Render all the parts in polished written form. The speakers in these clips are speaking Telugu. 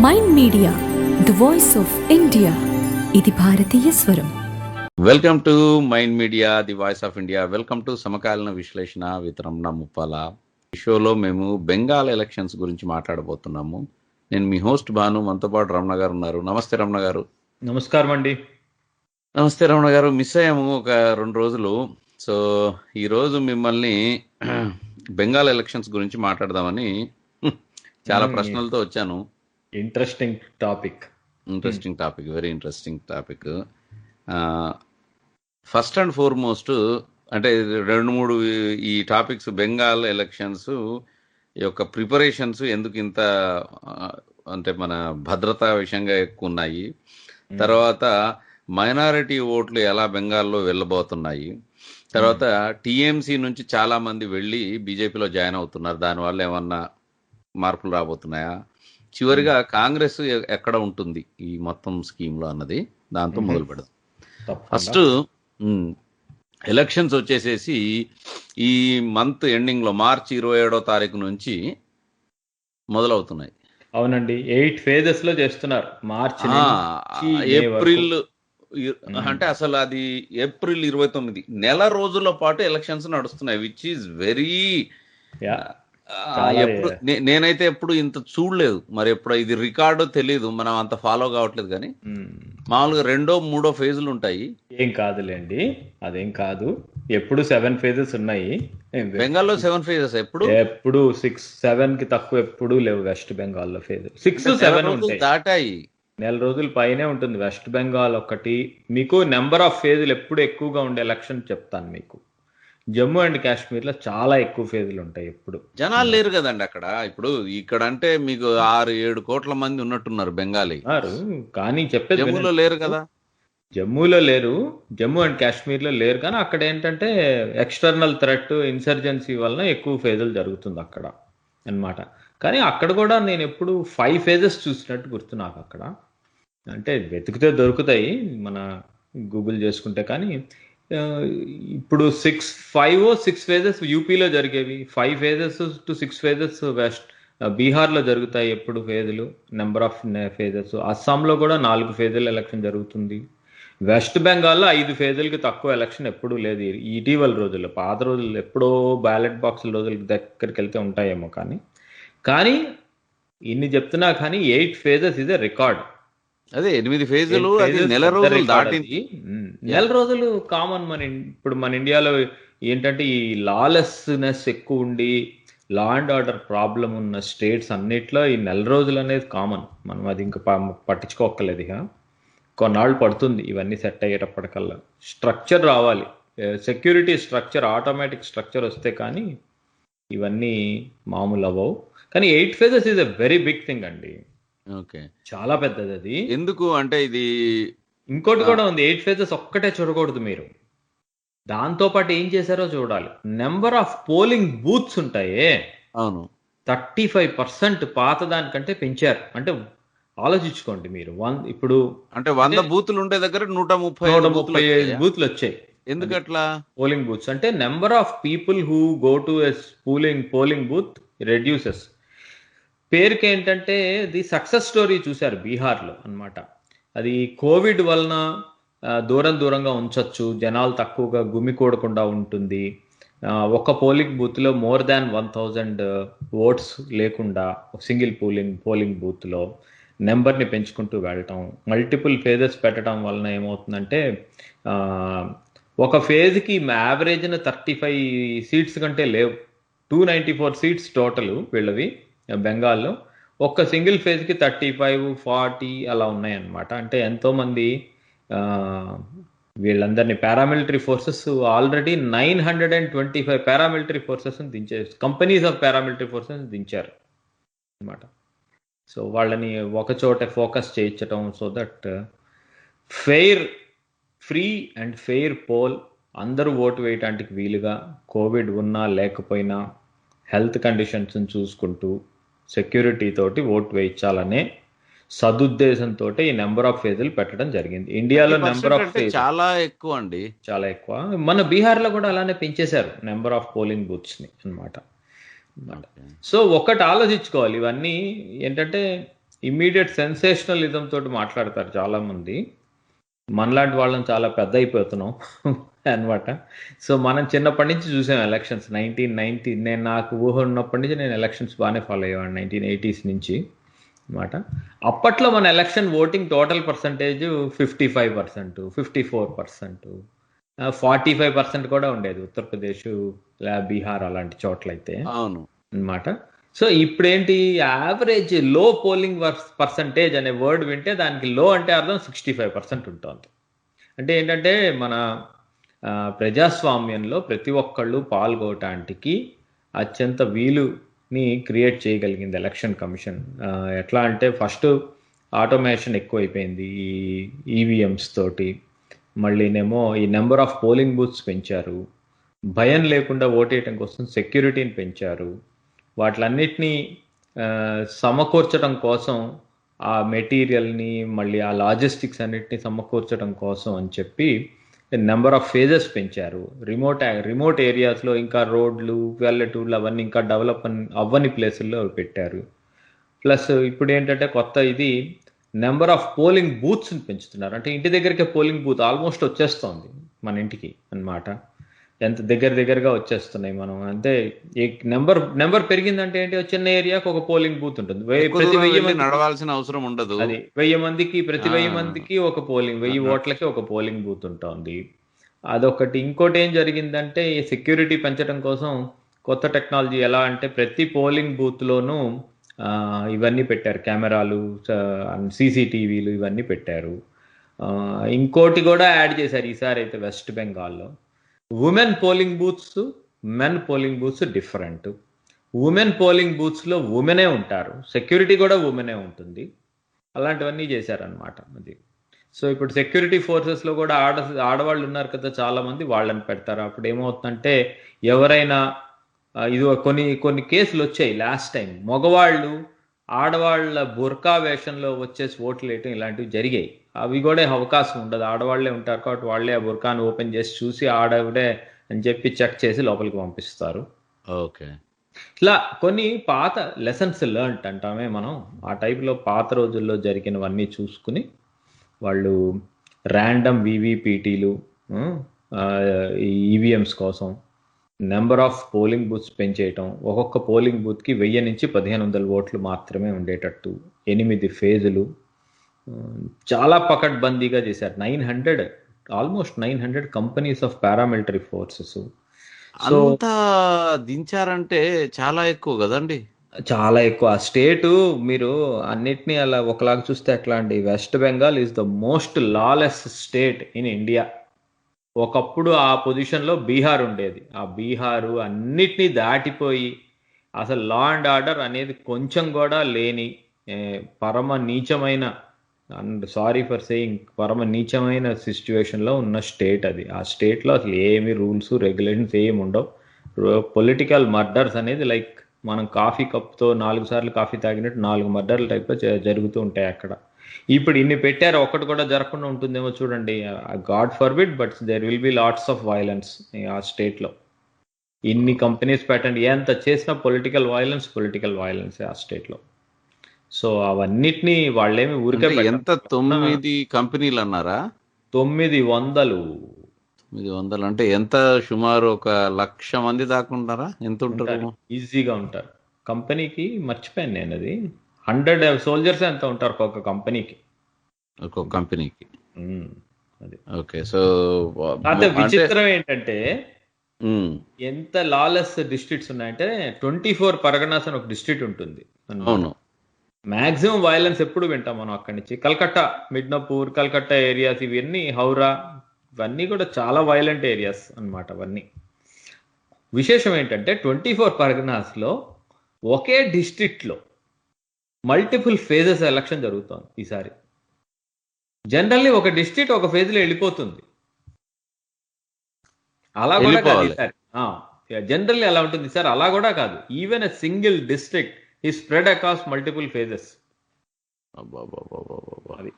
Mind media, the voice of India. ఇది భారతీయ స్వరం. Welcome to mind media, the voice of India. Welcome to సమకాలీన విశ్లేషణ విత్ రమణ ముప్పాల. ఈ షోలో మేము బెంగాల్ ఎలక్షన్స్ గురించి మాట్లాడబోతున్నాము. నేను మీ హోస్ట్ భాను, మనతో పాటు రమణ గారు ఉన్నారు. నమస్తే రమణ గారు. నమస్కారం అండి. నమస్తే రమణ గారు. మిస్ అయ్యాము ఒక 2 రోజులు. సో ఈరోజు మిమ్మల్ని బెంగాల్ ఎలక్షన్స్ గురించి మాట్లాడదామని చాలా ప్రశ్నలతో వచ్చాను. Interesting topic, very interesting topic. First and foremost అంటే 2-3 ఈ టాపిక్స్, బెంగాల్ ఎలక్షన్స్ యొక్క ప్రిపరేషన్స్ ఎందుకు ఇంత అంటే మన భద్రతా విషయంగా ఎక్కువ ఉన్నాయి, తర్వాత మైనారిటీ ఓట్లు ఎలా బెంగాల్లో వెళ్ళబోతున్నాయి, తర్వాత టీఎంసీ నుంచి చాలా మంది వెళ్ళి బీజేపీలో జాయిన్ అవుతున్నారు, దానివల్ల ఏమన్నా మార్పులు రాబోతున్నాయా, చివరిగా కాంగ్రెస్ ఎక్కడ ఉంటుంది ఈ మొత్తం స్కీమ్లో అన్నది, దాంతో మొదలు పెడదాం. ఫస్ట్ ఎలక్షన్స్ వచ్చేసేసి ఈ మంత్ ఎండింగ్ లో మార్చి 27వ తారీఖు నుంచి మొదలవుతున్నాయి. అవునండి, 8 phases లో చేస్తున్నారు. మార్చి ఏప్రిల్ అంటే అసలు అది ఏప్రిల్ 29 నెల రోజుల పాటు ఎలక్షన్స్ నడుస్తున్నాయి, విచ్ ఈజ్ వెరీ నేనైతే ఎప్పుడు ఇంత చూడలేదు. మరి ఎప్పుడు ఇది రికార్డో తెలియదు, మనం అంత ఫాలో కావట్లేదు. కానీ మామూలుగా 2-3 ఫేజులు ఉంటాయి. ఏం కాదులేండి, అదేం కాదు. ఎప్పుడు 7 phases ఉన్నాయి బెంగాల్లో. 7 phases ఎప్పుడు 6-7 కి తక్కువ ఎప్పుడు లేవు వెస్ట్ బెంగాల్లో. ఫేజ్ 6-7 ఉంటాయి, దాటాయి. నెల రోజుల పైనే ఉంటుంది వెస్ట్ బెంగాల్ ఒకటి. మీకు నెంబర్ ఆఫ్ ఫేజులు ఎప్పుడు ఎక్కువగా ఉండే ఎలక్షన్ చెప్తాను మీకు. జమ్మూ అండ్ కాశ్మీర్ లో చాలా ఎక్కువ ఫేజులు ఉంటాయి. ఎప్పుడు జనాలు లేరు కదండి అక్కడ. ఇప్పుడు ఇక్కడ అంటే మీకు 6-7 కోట్ల మంది ఉన్నట్టున్నారు బెంగాలీ, కానీ చెప్పేది జమ్మూలో లేరు కదా. జమ్మూలో లేరు, జమ్మూ అండ్ కాశ్మీర్ లో లేరు. కానీ అక్కడ ఏంటంటే ఎక్స్టర్నల్ థ్రెట్, ఇన్సర్జెన్సీ వలన ఎక్కువ ఫేజులు జరుగుతుంది అక్కడ అన్నమాట. కానీ అక్కడ కూడా నేను ఎప్పుడు 5 phases చూసినట్టు గుర్తు నాకు అక్కడ. అంటే వెతికితే దొరుకుతాయి, మన గూగుల్ చేసుకుంటే. కానీ ఇప్పుడు 6 phases యూపీలో జరిగేవి, 5 phases to 6 phases వెస్ట్ బీహార్లో జరుగుతాయి ఎప్పుడు ఫేజులు, నెంబర్ ఆఫ్ ఫేజెస్. అస్సాంలో కూడా 4 phases ఎలక్షన్ జరుగుతుంది. వెస్ట్ బెంగాల్లో 5 phases తక్కువ ఎలక్షన్ ఎప్పుడూ లేదు. ఇటీవల రోజుల్లో, పాత రోజుల్లో ఎప్పుడో బ్యాలెట్ బాక్సుల రోజుల దగ్గరికి వెళ్తే ఉంటాయేమో. కానీ ఇన్ని చెప్తున్నా కానీ 8 phases ఇదే రికార్డ్. అదే 8 ఫేజులు, అది నెల రోజులు దాటింది. నెల రోజులు కామన్. ఇప్పుడు మన ఇండియాలో ఏంటంటే ఈ లాలెస్నెస్ ఎక్కువ ఉండి, లా అండ్ ఆర్డర్ ప్రాబ్లం ఉన్న స్టేట్స్ అన్నిట్లో ఈ నెల రోజులు అనేది కామన్. మనం అది ఇంకా పట్టించుకోక్కర్లేదు. ఇక కొన్నాళ్ళు పడుతుంది ఇవన్నీ సెట్ అయ్యేటప్పటికల్లా. స్ట్రక్చర్ రావాలి, సెక్యూరిటీ స్ట్రక్చర్, ఆటోమేటిక్ స్ట్రక్చర్ వస్తే కానీ ఇవన్నీ మామూలు అవ్వవు. కానీ 8 phases is a very big thing అండి. ఓకే, చాలా పెద్దది అది. ఎందుకు అంటే ఇది ఇంకోటి కూడా ఉంది, 8 phases ఒక్కటే చూడకూడదు మీరు, దాంతో పాటు ఏం చేశారో చూడాలి. నెంబర్ ఆఫ్ పోలింగ్ బూత్స్ ఉంటాయే, అవును, 35% పాత దానికంటే పెంచారు. అంటే ఆలోచించుకోండి మీరు. ఇప్పుడు అంటే 100 బూతులు ఉండే దగ్గర 135 బూత్లు వచ్చాయి. ఎందుకట్లా? పోలింగ్ బూత్స్ అంటే number of people who go to polling booth reduces. పేరుకి ఏంటంటే ఇది సక్సెస్ స్టోరీ చూశారు బీహార్లో అన్నమాట. అది కోవిడ్ వలన దూరంగా ఉంచొచ్చు, జనాలు తక్కువగా గుమికూడకుండా ఉంటుంది. ఒక పోలింగ్ బూత్లో మోర్ దాన్ 1000 ఓట్స్ లేకుండా సింగిల్ పోలింగ్ బూత్లో నెంబర్ని పెంచుకుంటూ వెళ్ళటం, మల్టిపుల్ ఫేజెస్ పెట్టడం వలన ఏమవుతుందంటే ఒక ఫేజ్కి యావరేజ్న 35 సీట్స్ కంటే లేవు. 294 సీట్స్ టోటల్ వీళ్ళవి బెంగాల్లో. ఒక్క సింగిల్ ఫేజ్కి 35-40 అలా ఉన్నాయన్నమాట. అంటే ఎంతోమంది వీళ్ళందరినీ paramilitary forces already 925 paramilitary forces దించారు, కంపెనీస్ ఆఫ్ పారామిలిటరీ ఫోర్సెస్ దించారు అనమాట. సో వాళ్ళని ఒక చోట ఫోకస్ చేయించడం, so that free and fair poll, అందరూ ఓటు వేయటానికి వీలుగా, కోవిడ్ ఉన్నా లేకపోయినా హెల్త్ కండిషన్స్ చూసుకుంటూ సెక్యూరిటీ తోటి ఓటు వేయించాలనే సదుద్దేశంతో ఈ నెంబర్ ఆఫ్ ఫేజులు పెట్టడం జరిగింది. ఇండియాలో నెంబర్ ఆఫ్ చాలా ఎక్కువ అండి, చాలా ఎక్కువ. మన బీహార్లో కూడా అలానే పెంచేశారు నెంబర్ ఆఫ్ పోలింగ్ బూత్స్ ని అన్నమాట. సో ఒకటి ఆలోచించుకోవాలి, ఇవన్నీ ఏంటంటే ఇమ్మీడియట్ సెన్సేషనలిజం తోటి మాట్లాడతారు చాలా మంది. మనలాంటి వాళ్ళని చాలా పెద్ద అయిపోతున్నాం అనమాట. సో మనం చిన్నప్పటి నుంచి చూసాం ఎలక్షన్స్. 1990 నేను నాకు ఊహ ఉన్నప్పటి నుంచి నేను ఎలక్షన్స్ బాగానే ఫాలో అయ్యేవాడిని 1980s నుంచి అనమాట. అప్పట్లో మన ఎలక్షన్ ఓటింగ్ టోటల్ పర్సంటేజ్ 55%, 54%, 45% కూడా ఉండేది ఉత్తరప్రదేశ్, బీహార్ అలాంటి చోట్లయితే అవును. అనమాట. సో ఇప్పుడేంటి, యావరేజ్ లో పోలింగ్ పర్సంటేజ్ అనే వర్డ్ వింటే దానికి లో అంటే అర్థం 65% ఉంటుంది. అంటే ఏంటంటే మన ప్రజాస్వామ్యంలో ప్రతి ఒక్కళ్ళు పాల్గొనటానికి అత్యంత వీలుని క్రియేట్ చేయగలిగింది ఎలక్షన్ కమిషన్. ఎట్లా అంటే ఫస్ట్ ఆటోమేషన్ ఎక్కువైపోయింది ఈ ఈవీఎంస్ తోటి. మళ్ళీనేమో ఈ నెంబర్ ఆఫ్ పోలింగ్ బూత్స్ పెంచారు. భయం లేకుండా ఓటేయటం కోసం సెక్యూరిటీని పెంచారు. వాటిలన్నిటినీ సమకూర్చడం కోసం ఆ మెటీరియల్ని, మళ్ళీ ఆ లాజిస్టిక్స్ అన్నిటిని సమకూర్చడం కోసం అని చెప్పి నెంబర్ ఆఫ్ ఫేజెస్ పెంచారు. రిమోట్ ఏరియాస్లో ఇంకా రోడ్లు, పల్లెటూర్లు అవన్నీ ఇంకా డెవలప్ అవ్వని ప్లేసుల్లో పెట్టారు. ప్లస్ ఇప్పుడు ఏంటంటే కొత్త ఇది నెంబర్ ఆఫ్ పోలింగ్ బూత్స్ని పెంచుతున్నారు. అంటే ఇంటి దగ్గరికే పోలింగ్ బూత్ ఆల్మోస్ట్ వచ్చేస్తుంది మన ఇంటికి అన్నమాట. ఎంత దగ్గరగా వచ్చేస్తున్నాయి. మనం అంటే నెంబర్ పెరిగిందంటే ఏంటి, చిన్న ఏరియాకి ఒక పోలింగ్ బూత్ ఉంటుంది. ప్రతి 1000 మంది నడవాల్సిన అవసరం ఉండదు. అది 1000 మందికి ప్రతి 1000 మందికి ఒక పోలింగ్, 1000 ఓట్లకి ఒక పోలింగ్ బూత్ ఉంటుంది. అదొకటి. ఇంకోటి ఏం జరిగిందంటే ఈ సెక్యూరిటీ పెంచడం కోసం కొత్త టెక్నాలజీ. ఎలా అంటే ప్రతి పోలింగ్ బూత్లోనూ ఇవన్నీ పెట్టారు, కెమెరాలు, సీసీటీవీలు ఇవన్నీ పెట్టారు. ఇంకోటి కూడా యాడ్ చేశారు ఈసారి అయితే వెస్ట్ బెంగాల్లో. Women polling booths, men polling booths different. Women polling బూత్స్లో ఉమెనే ఉంటారు, సెక్యూరిటీ కూడా ఉమెనే ఉంటుంది. అలాంటివన్నీ చేశారనమాట అది. సో ఇప్పుడు సెక్యూరిటీ ఫోర్సెస్లో కూడా ఆడవాళ్ళు ఉన్నారు కదా చాలామంది, వాళ్ళని పెడతారు. అప్పుడు ఏమవుతుందంటే ఎవరైనా ఇది కొన్ని కేసులు వచ్చాయి లాస్ట్ టైం. మగవాళ్ళు ఆడవాళ్ళ బుర్కా వేషంలో వచ్చేసి ఓట్లు వేయటం ఇలాంటివి జరిగాయి. అవి కూడా అవకాశం ఉండదు, ఆడవాళ్లే ఉంటారు కాబట్టి వాళ్ళే ఆ బుర్కాను ఓపెన్ చేసి చూసి ఆడవిడే అని చెప్పి చెక్ చేసి లోపలికి పంపిస్తారు. ఓకే. ఇట్లా కొన్ని పాత లెసన్స్ లెర్న్డ్ అంటామే మనం, ఆ టైప్లో పాత రోజుల్లో జరిగినవన్నీ చూసుకుని వాళ్ళు ర్యాండమ్ వివిపిటీలు, ఈవీఎంస్ కోసం నెంబర్ ఆఫ్ పోలింగ్ బూత్స్ పెంచేయటం, ఒక్కొక్క పోలింగ్ బూత్కి 1000 నుంచి 1500 ఓట్లు మాత్రమే ఉండేటట్టు 8 ఫేజులు చాలా పకడ్బందీగా చేశారు. Almost 900 companies of paramilitary forces. So అంతా దించారంటే చాలా ఎక్కువ కదండి. చాలా ఎక్కువ. ఆ స్టేటు మీరు అన్నిటినీ అలా ఒకలాగా చూస్తే ఎట్లా అండి, west Bengal is the most lawless state in India. ఒకప్పుడు ఆ పొజిషన్లో బీహార్ ఉండేది. ఆ బీహారు అన్నిటినీ దాటిపోయి అసలు లా అండ్ ఆర్డర్ అనేది కొంచెం కూడా లేని పరమ నీచమైన, అండ్ సారీ ఫర్ సేయింగ్, పరమ నీచమైన సిచ్యువేషన్లో ఉన్న స్టేట్ అది. ఆ స్టేట్లో అసలు ఏమి రూల్స్ రెగ్యులేషన్స్ ఏమి ఉండవు. పొలిటికల్ మర్డర్స్ అనేది లైక్ మనం కాఫీ కప్తో 4 సార్లు కాఫీ తాగినట్టు 4 మర్డర్ల టైప్లో జరుగుతూ ఉంటాయి అక్కడ. ఇప్పుడు ఇన్ని పెట్టారు, ఒక్కటి కూడా జరగకుండా ఉంటుందేమో చూడండి. God forbid, but there will be lots of violence ఆ స్టేట్లో. ఇన్ని కంపెనీస్ పెట్టండి, ఎంత చేసినా పొలిటికల్ వైలెన్స్ ఆ స్టేట్లో. సో అవన్నిటినీ వాళ్ళేమి ఊరికే ఎంత 9 కంపెనీలు అన్నారా? 900 అంటే ఎంత, సుమారు 1,00,000 మంది దాకా ఉంటారా? ఎంత ఉంటారు? ఈజీగా ఉంటారు. కంపెనీకి మర్చిపోయాను నేను అది, 100 సోల్జర్స్ ఎంత ఉంటారు ఒక్కొక్క కంపెనీకి. అది ఓకే. సో అయితే విచిత్రం ఏంటంటే ఎంత లాలెస్ డిస్ట్రిక్ట్స్ ఉన్నాయంటే 24 పరగనాస్ అని ఒక డిస్ట్రిక్ట్ ఉంటుంది. అవును. మాక్సిమం వైలెన్స్ ఎప్పుడు వింటాం మనం అక్కడి నుంచి. కల్కట్టా, మిడ్నాపూర్, కల్కట్టా ఏరియాస్ ఇవన్నీ, హౌరా, ఇవన్నీ కూడా చాలా వైలెంట్ ఏరియాస్ అన్నమాట అవన్నీ. విశేషం ఏంటంటే 24 పరగనాస్లో ఒకే డిస్ట్రిక్ట్లో మల్టిపుల్ ఫేజెస్ ఎలక్షన్ జరుగుతోంది ఈసారి. జనరల్లీ ఒక డిస్ట్రిక్ట్ ఒక ఫేజ్లో వెళ్ళిపోతుంది, అలా కూడా కాదు ఈసారి. జనరల్లీ అలా ఉంటుంది సార్, అలా కూడా కాదు. ఈవెన్ ఎ సింగిల్ డిస్ట్రిక్ట్ ఈ స్ప్రెడ్ అక్రాస్ మల్టిపుల్ ఫేజెస్. అది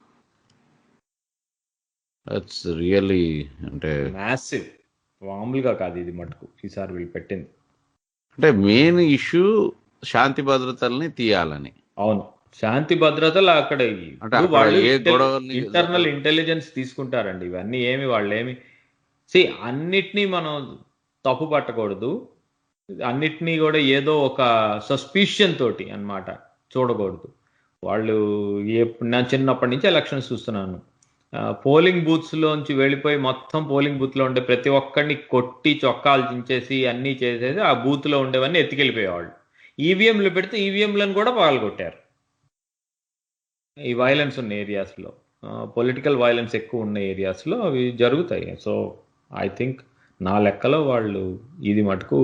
దట్స్ రియల్లీ అంటే మ్యాసివ్, మామూలుగా కాదు ఇది మటుకు ఈసారి వీళ్ళు పెట్టింది. అంటే మెయిన్ ఇష్యూ శాంతి భద్రతల్ని తీయాలని. అవును, శాంతి భద్రతలు అక్కడ అంటే ఇప్పుడు అక్కడ వాళ్ళు ఏ గొడవని ఇంటర్నల్ ఇంటెలిజెన్స్ తీసుకుంటారండి. ఇవన్నీ వాళ్ళేమి అన్నిటినీ మనం తప్పు పట్టకూడదు. అన్నిటినీ కూడా ఏదో ఒక సస్పిషన్ తోటి అన్నమాట చూడకూడదు. వాళ్ళు నేను చిన్నప్పటి నుంచి ఎలక్షన్స్ చూస్తున్నాను. పోలింగ్ బూత్స్ లోంచి వెళ్ళిపోయి మొత్తం పోలింగ్ బూత్ లో ఉండే ప్రతి ఒక్కడిని కొట్టి చొక్కాలు చించేసి అన్నీ చేసేసి ఆ బూత్ లో ఉండేవన్నీ ఎత్తుకెళ్ళిపోయేవాళ్ళు. ఈవీఎంలు పెడితే ఈవీఎంలను కూడా పగలగొట్టారు. ఈ వైలెన్స్ ఉన్న ఏరియాస్లో, పొలిటికల్ వైలెన్స్ ఎక్కువ ఉన్న ఏరియాస్లో అవి జరుగుతాయి. సో ఐ థింక్ నా లెక్కలో వాళ్ళు ఇది మటుకు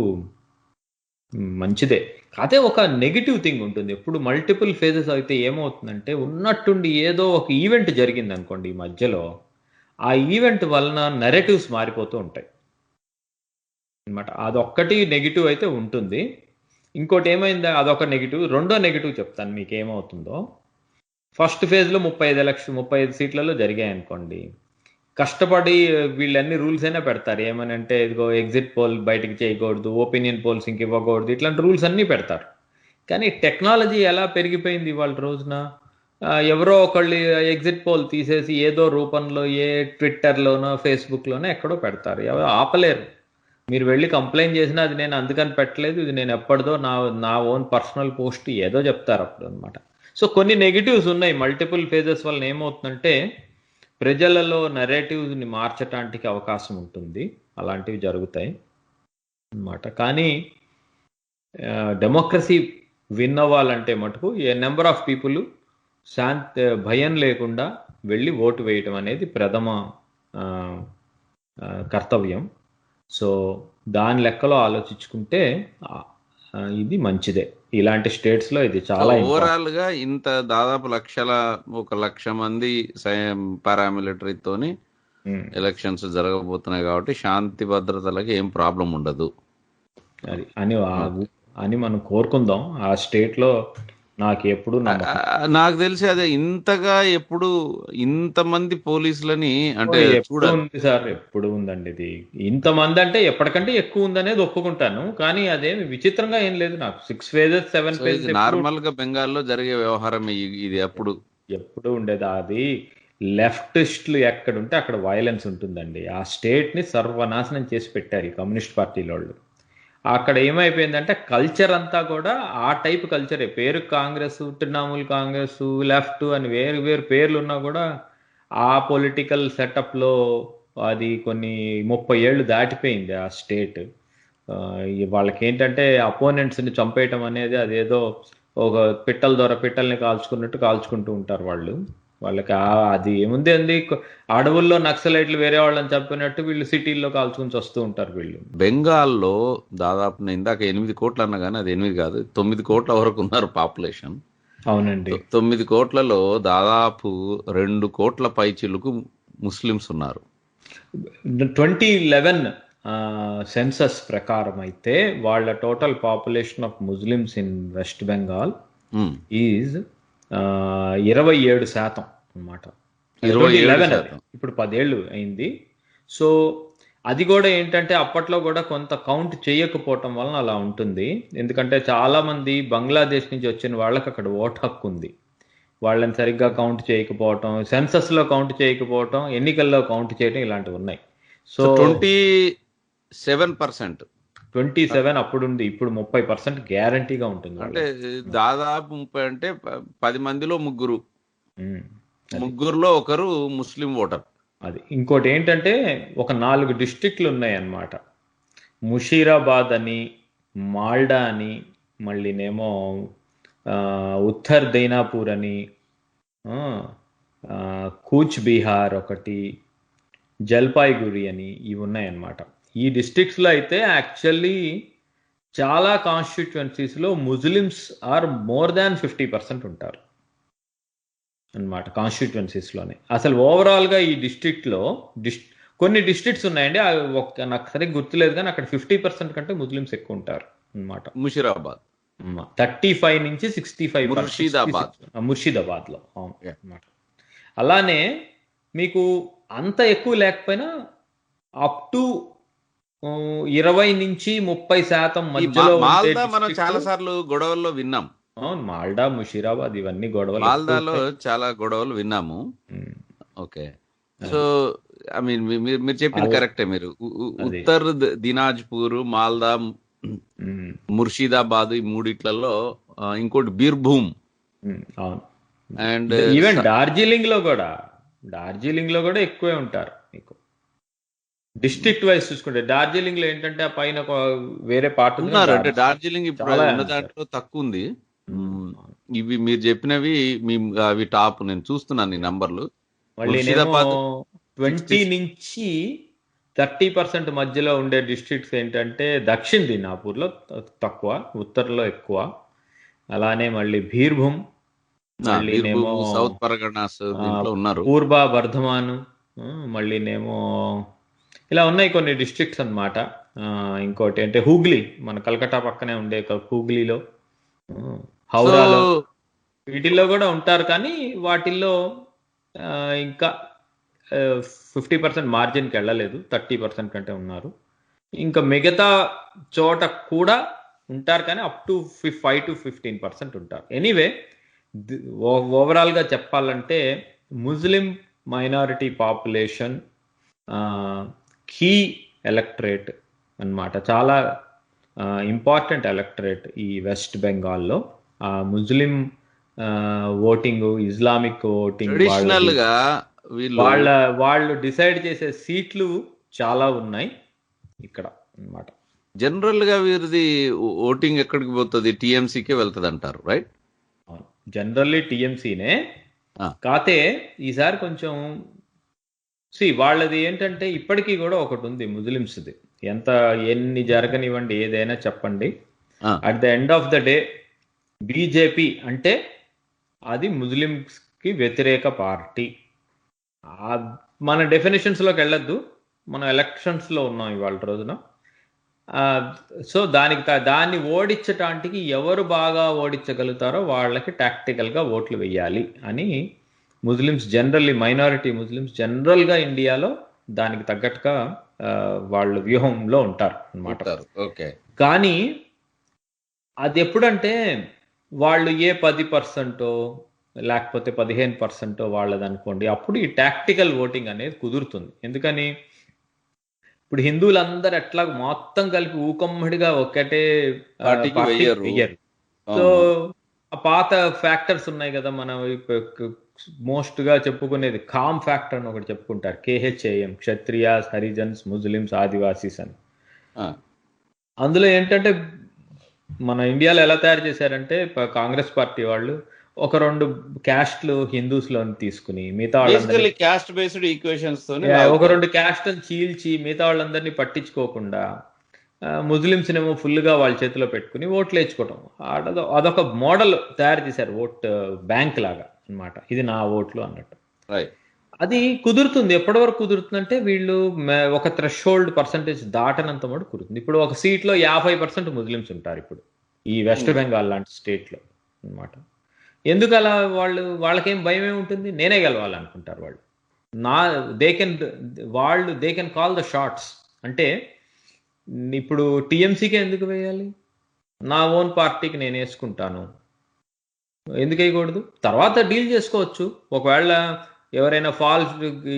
మంచిదే. అదే ఒక నెగిటివ్ థింగ్ ఉంటుంది. ఎప్పుడు మల్టిపుల్ ఫేజెస్ అయితే ఏమవుతుందంటే ఉన్నట్టుండి ఏదో ఒక ఈవెంట్ జరిగింది అనుకోండి ఈ మధ్యలో, ఆ ఈవెంట్ వలన నెరేటివ్స్ మారిపోతూ ఉంటాయి అనమాట. అదొక్కటి నెగిటివ్ అయితే ఉంటుంది. ఇంకోటి ఏమైందా, అదొక నెగిటివ్. రెండో నెగిటివ్ చెప్తాను మీకు ఏమవుతుందో. ఫస్ట్ ఫేజ్లో 35 సీట్లలో జరిగాయి అనుకోండి. కష్టపడి వీళ్ళన్ని రూల్స్ అయినా పెడతారు. ఏమనంటే ఇదిగో ఎగ్జిట్ పోల్ బయటకు చేయకూడదు, ఒపీనియన్ పోల్స్ ఇంక ఇవ్వకూడదు, ఇట్లాంటి రూల్స్ అన్నీ పెడతారు. కానీ టెక్నాలజీ ఎలా పెరిగిపోయింది ఇవాళ రోజున. ఎవరో ఒకళ్ళు ఎగ్జిట్ పోల్ తీసేసి ఏదో రూపంలో ట్విట్టర్లోనో ఫేస్బుక్లోనో ఎక్కడో పెడతారు. ఎవరు ఆపలేరు. మీరు వెళ్ళి కంప్లైంట్ చేసినా అది నేను అందుకని పెట్టలేదు, ఇది నేను ఎప్పటిదో నా ఓన్ పర్సనల్ పోస్ట్ ఏదో చెప్తారు అప్పుడు అనమాట. సో కొన్ని నెగిటివ్స్ ఉన్నాయి. మల్టిపుల్ ఫేజెస్ వల్ల ఏమవుతుందంటే ప్రజలలో నెరేటివ్స్ని మార్చటానికి అవకాశం ఉంటుంది. అలాంటివి జరుగుతాయి అన్నమాట. కానీ డెమోక్రసీ విన్ అవ్వాలంటే మటుకు నెంబర్ ఆఫ్ పీపుల్ భయం లేకుండా వెళ్ళి ఓటు వేయటం అనేది ప్రథమ కర్తవ్యం. సో దాని లెక్కలో ఆలోచించుకుంటే ఇది మంచిదే. ఇలాంటి స్టేట్స్ లో ఇది చాలా ఓవరాల్ గా ఇంత దాదాపు 1,00,000 మంది పారామిలిటరీతోని ఎలక్షన్స్ జరగబోతున్నాయి కాబట్టి శాంతి భద్రతలకి ఏం ప్రాబ్లం ఉండదు అని మనం కోరుకుందాం. ఆ స్టేట్ లో నాకు తెలిసి అదే ఇంతగా ఎప్పుడు ఇంతమంది పోలీసులని అంటే ఉంది సార్, ఎప్పుడు ఉందండి ఇది. ఇంతమంది అంటే ఎప్పటికంటే ఎక్కువ ఉందనేది ఒప్పుకుంటాను. కానీ అదేమి విచిత్రంగా ఏం లేదు. నాకు 6 phases 7 phases నార్మల్ గా బెంగాల్లో జరిగే వ్యవహారం ఇది ఎప్పుడు ఉండేది. అది లెఫ్టిస్టులు ఎక్కడుంటే అక్కడ వైలెన్స్ ఉంటుందండి. ఆ స్టేట్ ని సర్వనాశనం చేసి పెట్టారు ఈ కమ్యూనిస్ట్ పార్టీల వాళ్ళు. అక్కడ ఏమైపోయిందంటే కల్చర్ అంతా కూడా ఆ టైప్ కల్చరే. పేరు కాంగ్రెస్, తృణమూల్ కాంగ్రెస్, లెఫ్ట్ అని వేరు వేరు పేర్లు ఉన్నా కూడా ఆ పొలిటికల్ సెటప్లో అది కొన్ని 30 ఏళ్ళు దాటిపోయింది ఆ స్టేట్. వాళ్ళకి ఏంటంటే అపోనెంట్స్ని చంపేయటం అనేది అదేదో ఒక పిట్టల ద్వారా పిట్టల్ని కాల్చుకున్నట్టు కాల్చుకుంటూ ఉంటారు వాళ్ళు. వాళ్ళకి అది ఏముంది అంది, అడవుల్లో నక్సలైట్లు వేరే వాళ్ళని చంపినట్టు వీళ్ళు సిటీల్లో కాల్చుకుని వస్తూ ఉంటారు వీళ్ళు. బెంగాల్లో దాదాపు ఇందాక 8 కోట్లు అన్నా కానీ అది 8 కాదు, 9 కోట్ల వరకు ఉన్నారు పాపులేషన్. అవునండి. 9 కోట్లలో దాదాపు 2 కోట్ల పైచిలుకు ముస్లిమ్స్ ఉన్నారు. 2011 సెన్సస్ ప్రకారం అయితే వాళ్ళ total population of Muslims in west Bengal is 27% అన్నమాట. 2011 ఇప్పుడు 10 ఏళ్ళు అయింది. సో అది కూడా ఏంటంటే అప్పట్లో కూడా కొంత కౌంట్ చేయకపోవటం వలన అలా ఉంటుంది. ఎందుకంటే చాలా మంది బంగ్లాదేశ్ నుంచి వచ్చిన వాళ్ళకి అక్కడ ఓటు హక్కు ఉంది. వాళ్ళని సరిగ్గా కౌంట్ చేయకపోవటం, సెన్సస్ లో కౌంట్ చేయకపోవటం, ఎన్నికల్లో కౌంట్ చేయటం ఇలాంటివి ఉన్నాయి. సో 27 అప్పుడు ఉంది. ఇప్పుడు 30% గ్యారంటీగా ఉంటుంది. అంటే దాదాపు 30 అంటే 10 మందిలో ముగ్గురులో ఒకరు ముస్లిం ఓటర్. అది ఇంకోటి ఏంటంటే ఒక 4 డిస్ట్రిక్ట్లు ఉన్నాయి అన్నమాట. ముషీరాబాద్ అని, మాల్డా అని, మళ్ళీనేమో ఉత్తర్ దైనాపూర్ అని, కూచ్ బీహార్ ఒకటి, జల్పాయిగురి అని ఇవి ఉన్నాయన్నమాట. ఈ డిస్ట్రిక్ట్స్లో అయితే యాక్చువల్లీ చాలా కాన్స్టిట్యుయెన్సీస్లో ముస్లిమ్స్ ఆర్ మోర్ దాన్ 50% ఉంటారు అన్నమాట కాన్స్టిట్యుయెన్సీస్లోనే. అసలు ఓవరాల్గా ఈ డిస్ట్రిక్ట్లో కొన్ని డిస్ట్రిక్ట్స్ ఉన్నాయండి, నాకు సరిగ్గా గుర్తులేదు కానీ అక్కడ 50% కంటే ముస్లిమ్స్ ఎక్కువ ఉంటారు అన్నమాట. ముషీరాబాద్ 35 నుంచి 65 ముర్షిదాబాద్లో అన్నమాట. అలానే మీకు అంత ఎక్కువ లేకపోయినా అప్ టు 20 నుంచి 30% మధ్యలో మనం చాలా సార్లు గొడవల్లో విన్నాం. అవును, మాల్డా, ముషీరాబాద్ ఇవన్నీ గొడవలు ఎక్కువ మాల్దాలో ఉంటాయి. చాలా గొడవలు విన్నాము. ఉమ్, ఓకే. సో అది ఐ మీన్ మీరు మీరు చెప్పింది అల్ కరెక్టే. మీరు అది ఉత్తర్ దినాజ్పూర్, మాల్దా, ఉమ్, ముర్షిదాబాద్ ఈ మూడిట్లలో ఇంకోటి బీర్భూమ్ అవును. అండ్ ఈవెన్ డార్జిలింగ్ లో కూడా ఎక్కువే ఉంటారు మీకు. డిస్ట్రిక్ట్ వైజ్ చూసుకుంటే డార్జిలింగ్ లో ఏంటంటే ఆ పైన ఒక వేరే పార్ట్ ఉంది కానీ ఉన్నారు. అంటే డార్జిలింగ్ ఇప్పుడు చాలా ఉన్న ఉంటారు. దాంట్లో తక్కువ ఉంది. అవును. ఇవి మీరు చెప్పినవి మీ అవి టాప్. నేను చూస్తున్నాను ఈ నంబర్లు. మళ్ళీనేమో ముర్షిదాబాద్ 20 66. నుంచి 30% మధ్యలో ఉండే డిస్ట్రిక్ట్స్ ఏంటంటే దక్షిణ్ దినాపూర్లో తక్కువ, ఉత్తర్లో ఎక్కువ. అలానే మళ్ళీ భీర్భూమ్, మళ్ళీనేమో బీర్భూమ్, సౌత్ పరగణాస్ ఆ, దీంట్లో ఉన్నారు. పూర్వ బర్ధమాన్, మళ్ళీనేమో ఇలా ఉన్నాయి కొన్ని డిస్ట్రిక్ట్స్ అన్నమాట. ఇంకోటి అంటే హూగ్లీ, మన కలకత్తా పక్కనే ఉండే హూగ్లీలో, ఆ, సో హౌరాలో, వీటిల్లో కూడా ఉంటారు. కానీ వాటిల్లో ఆ, ఇంకా 50% మార్జిన్కి వెళ్ళలేదు, 30% కంటే ఉన్నారు. ఇంకా మిగతా చోట కూడా ఉంటారు, కానీ అప్ టు 5 to 15% ఉంటారు. ఎనీవే, ఓవరాల్గా చెప్పాలంటే ముస్లిం మైనారిటీ పాపులేషన్ కీ ఎలక్టరేట్ అన్నమాట. చాలా ఇంపార్టెంట్ ఎలక్టరేట్ ఈ వెస్ట్ బెంగాల్లో. ముస్లిం ఓటింగ్, ఇస్లామిక్ ఓటింగ్, ట్రెడిషనల్ గా వీళ్ళు వాళ్ళ వాళ్ళు డిసైడ్ చేసే సీట్లు చాలా ఉన్నాయి ఇక్కడ అన్నమాట. జనరల్ గా వీరిది ఓటింగ్ ఎక్కడికి పోతుంది? టీఎంసీకే వెళ్తుంది అంటారు, రైట్? జనరల్లీ టీఎంసీనే. కాతే ఈసారి కొంచెం వాళ్ళది ఏంటంటే ఇప్పటికీ కూడా ఒకటి ఉంది ముస్లిమ్స్ది. ఎన్ని జరగనివ్వండి, ఏదైనా చెప్పండి, at the end of the day BJP అంటే అది ముస్లిమ్స్ కి వ్యతిరేక పార్టీ. మన డెఫినేషన్స్ లోకి వెళ్ళొద్దు, మనం ఎలక్షన్స్ లో ఉన్నాం ఇవాళ రోజున. సో దాన్ని ఓడించటానికి ఎవరు బాగా ఓడించగలుగుతారో వాళ్ళకి టాక్టికల్ గా ఓట్లు వేయాలి అని Muslims generally, minority Muslims general గా ఇండియాలో దానికి తగ్గట్టుగా వాళ్ళు వ్యూహంలో ఉంటారు అన్నమాట. ఓకే. కానీ అది ఎప్పుడంటే వాళ్ళు 10% లేకపోతే 15% వాళ్ళది అనుకోండి, అప్పుడు ఈ టాక్టికల్ ఓటింగ్ అనేది కుదురుతుంది. ఎందుకని ఇప్పుడు హిందువులందరూ ఎట్లా మొత్తం కలిపి ఊకమ్మడిగా ఒకటే పార్టీకి పార్టీకి వెయ్యరు. వెయ్యరు. సో ఆ పాత ఫ్యాక్టర్స్ ఉన్నాయి కదా, మనం మోస్ట్ గా చెప్పుకునేది కామ్ ఫ్యాక్టర్ అని ఒకటి చెప్పుకుంటారు, KHAM, క్షత్రియాస్, హరిజన్స్, ముస్లిమ్స్, ఆదివాసీస్ అని. అందులో ఏంటంటే మన ఇండియాలో ఎలా తయారు చేశారంటే కాంగ్రెస్ పార్టీ వాళ్ళు ఒక 2 క్యాస్ట్లు హిందూస్ లో తీసుకుని మిగతా వాళ్ళందరినీ క్యాస్ట్ బేస్డ్ ఈక్వేషన్స్ ఒక 2 క్యాస్ట్ని చీల్చి మిగతా వాళ్ళందరినీ పట్టించుకోకుండా ముస్లిమ్స్ ఏమో ఫుల్ గా వాళ్ళ చేతిలో పెట్టుకుని ఓట్లు వేయించుకోవటం. అదొక మోడల్ తయారు చేశారు, ఓట్ బ్యాంక్ లాగా అన్నమాట. ఇది నా ఓట్లు అన్నట్టు. అది కుదురుతుంది. ఎప్పటి వరకు కుదురుతుంది అంటే వీళ్ళు ఒక థ్రెషోల్డ్ పర్సంటేజ్ దాటనంత మటు కుదురుతుంది. ఇప్పుడు ఒక సీట్ లో 50% ముస్లిమ్స్ ఉంటారు ఇప్పుడు ఈ వెస్ట్ బెంగాల్ లాంటి స్టేట్ లో అన్నమాట. ఎందుకు అలా? వాళ్ళకేం భయం ఏముంటుంది, నేనే గెలవాలనుకుంటారు వాళ్ళు. They can call the shots. అంటే ఇప్పుడు టీఎంసీకే ఎందుకు వేయాలి, నా ఓన్ పార్టీకి నేను వేసుకుంటాను, ఎందుకు వేయకూడదు? తర్వాత డీల్ చేసుకోవచ్చు. ఒకవేళ ఎవరైనా ఫాల్స్,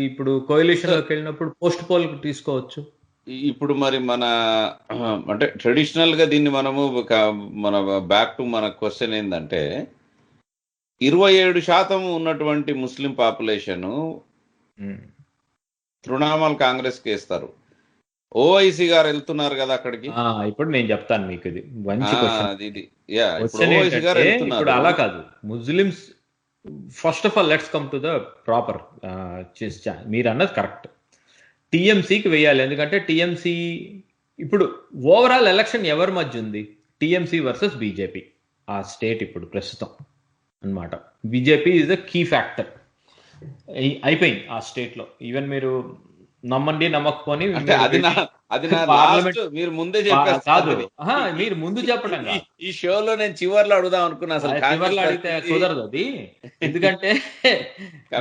ఇప్పుడు కోయిలిషన్ లోకి వెళ్ళినప్పుడు పోస్ట్ పోల్ తీసుకోవచ్చు. ఇప్పుడు మరి మన అంటే ట్రెడిషనల్ గా దీన్ని మనము మన బ్యాక్ టు మన క్వశ్చన్ ఏంటంటే 27% ఉన్నటువంటి ముస్లిం పాపులేషన్ తృణమూల్ కాంగ్రెస్ కి వేస్తారు. ఓవైసీ గారు వెళ్తున్నారు కదా అక్కడికి. ఇప్పుడు నేను చెప్తాను మీకు, ఇది మంచి క్వశ్చన్. ఇప్పుడు అలా కాదు. Muslims first of all let's come to the proper. మీరు అన్నది కరెక్ట్, టీఎంసీకి వేయాలి. ఎందుకంటే టీఎంసీ ఇప్పుడు ఓవరాల్ ఎలక్షన్ ఎవరి మధ్య ఉంది, టీఎంసీ వర్సెస్ బీజేపీ ఆ స్టేట్ ఇప్పుడు ప్రస్తుతం అన్నమాట. BJP is the key factor అయిపోయింది ఆ స్టేట్ లో. ఈవెన్ మీరు నమ్మండి నమ్మకపోని పార్లమెంట్ మీరు ముందే చెప్పారు కాదు, మీరు ముందు చెప్పడం ఈ షోలో నేను చివర్లో అడుగుదాం అనుకున్నా. అసలు చివర్లో అడిగితే కుదరదు అది, ఎందుకంటే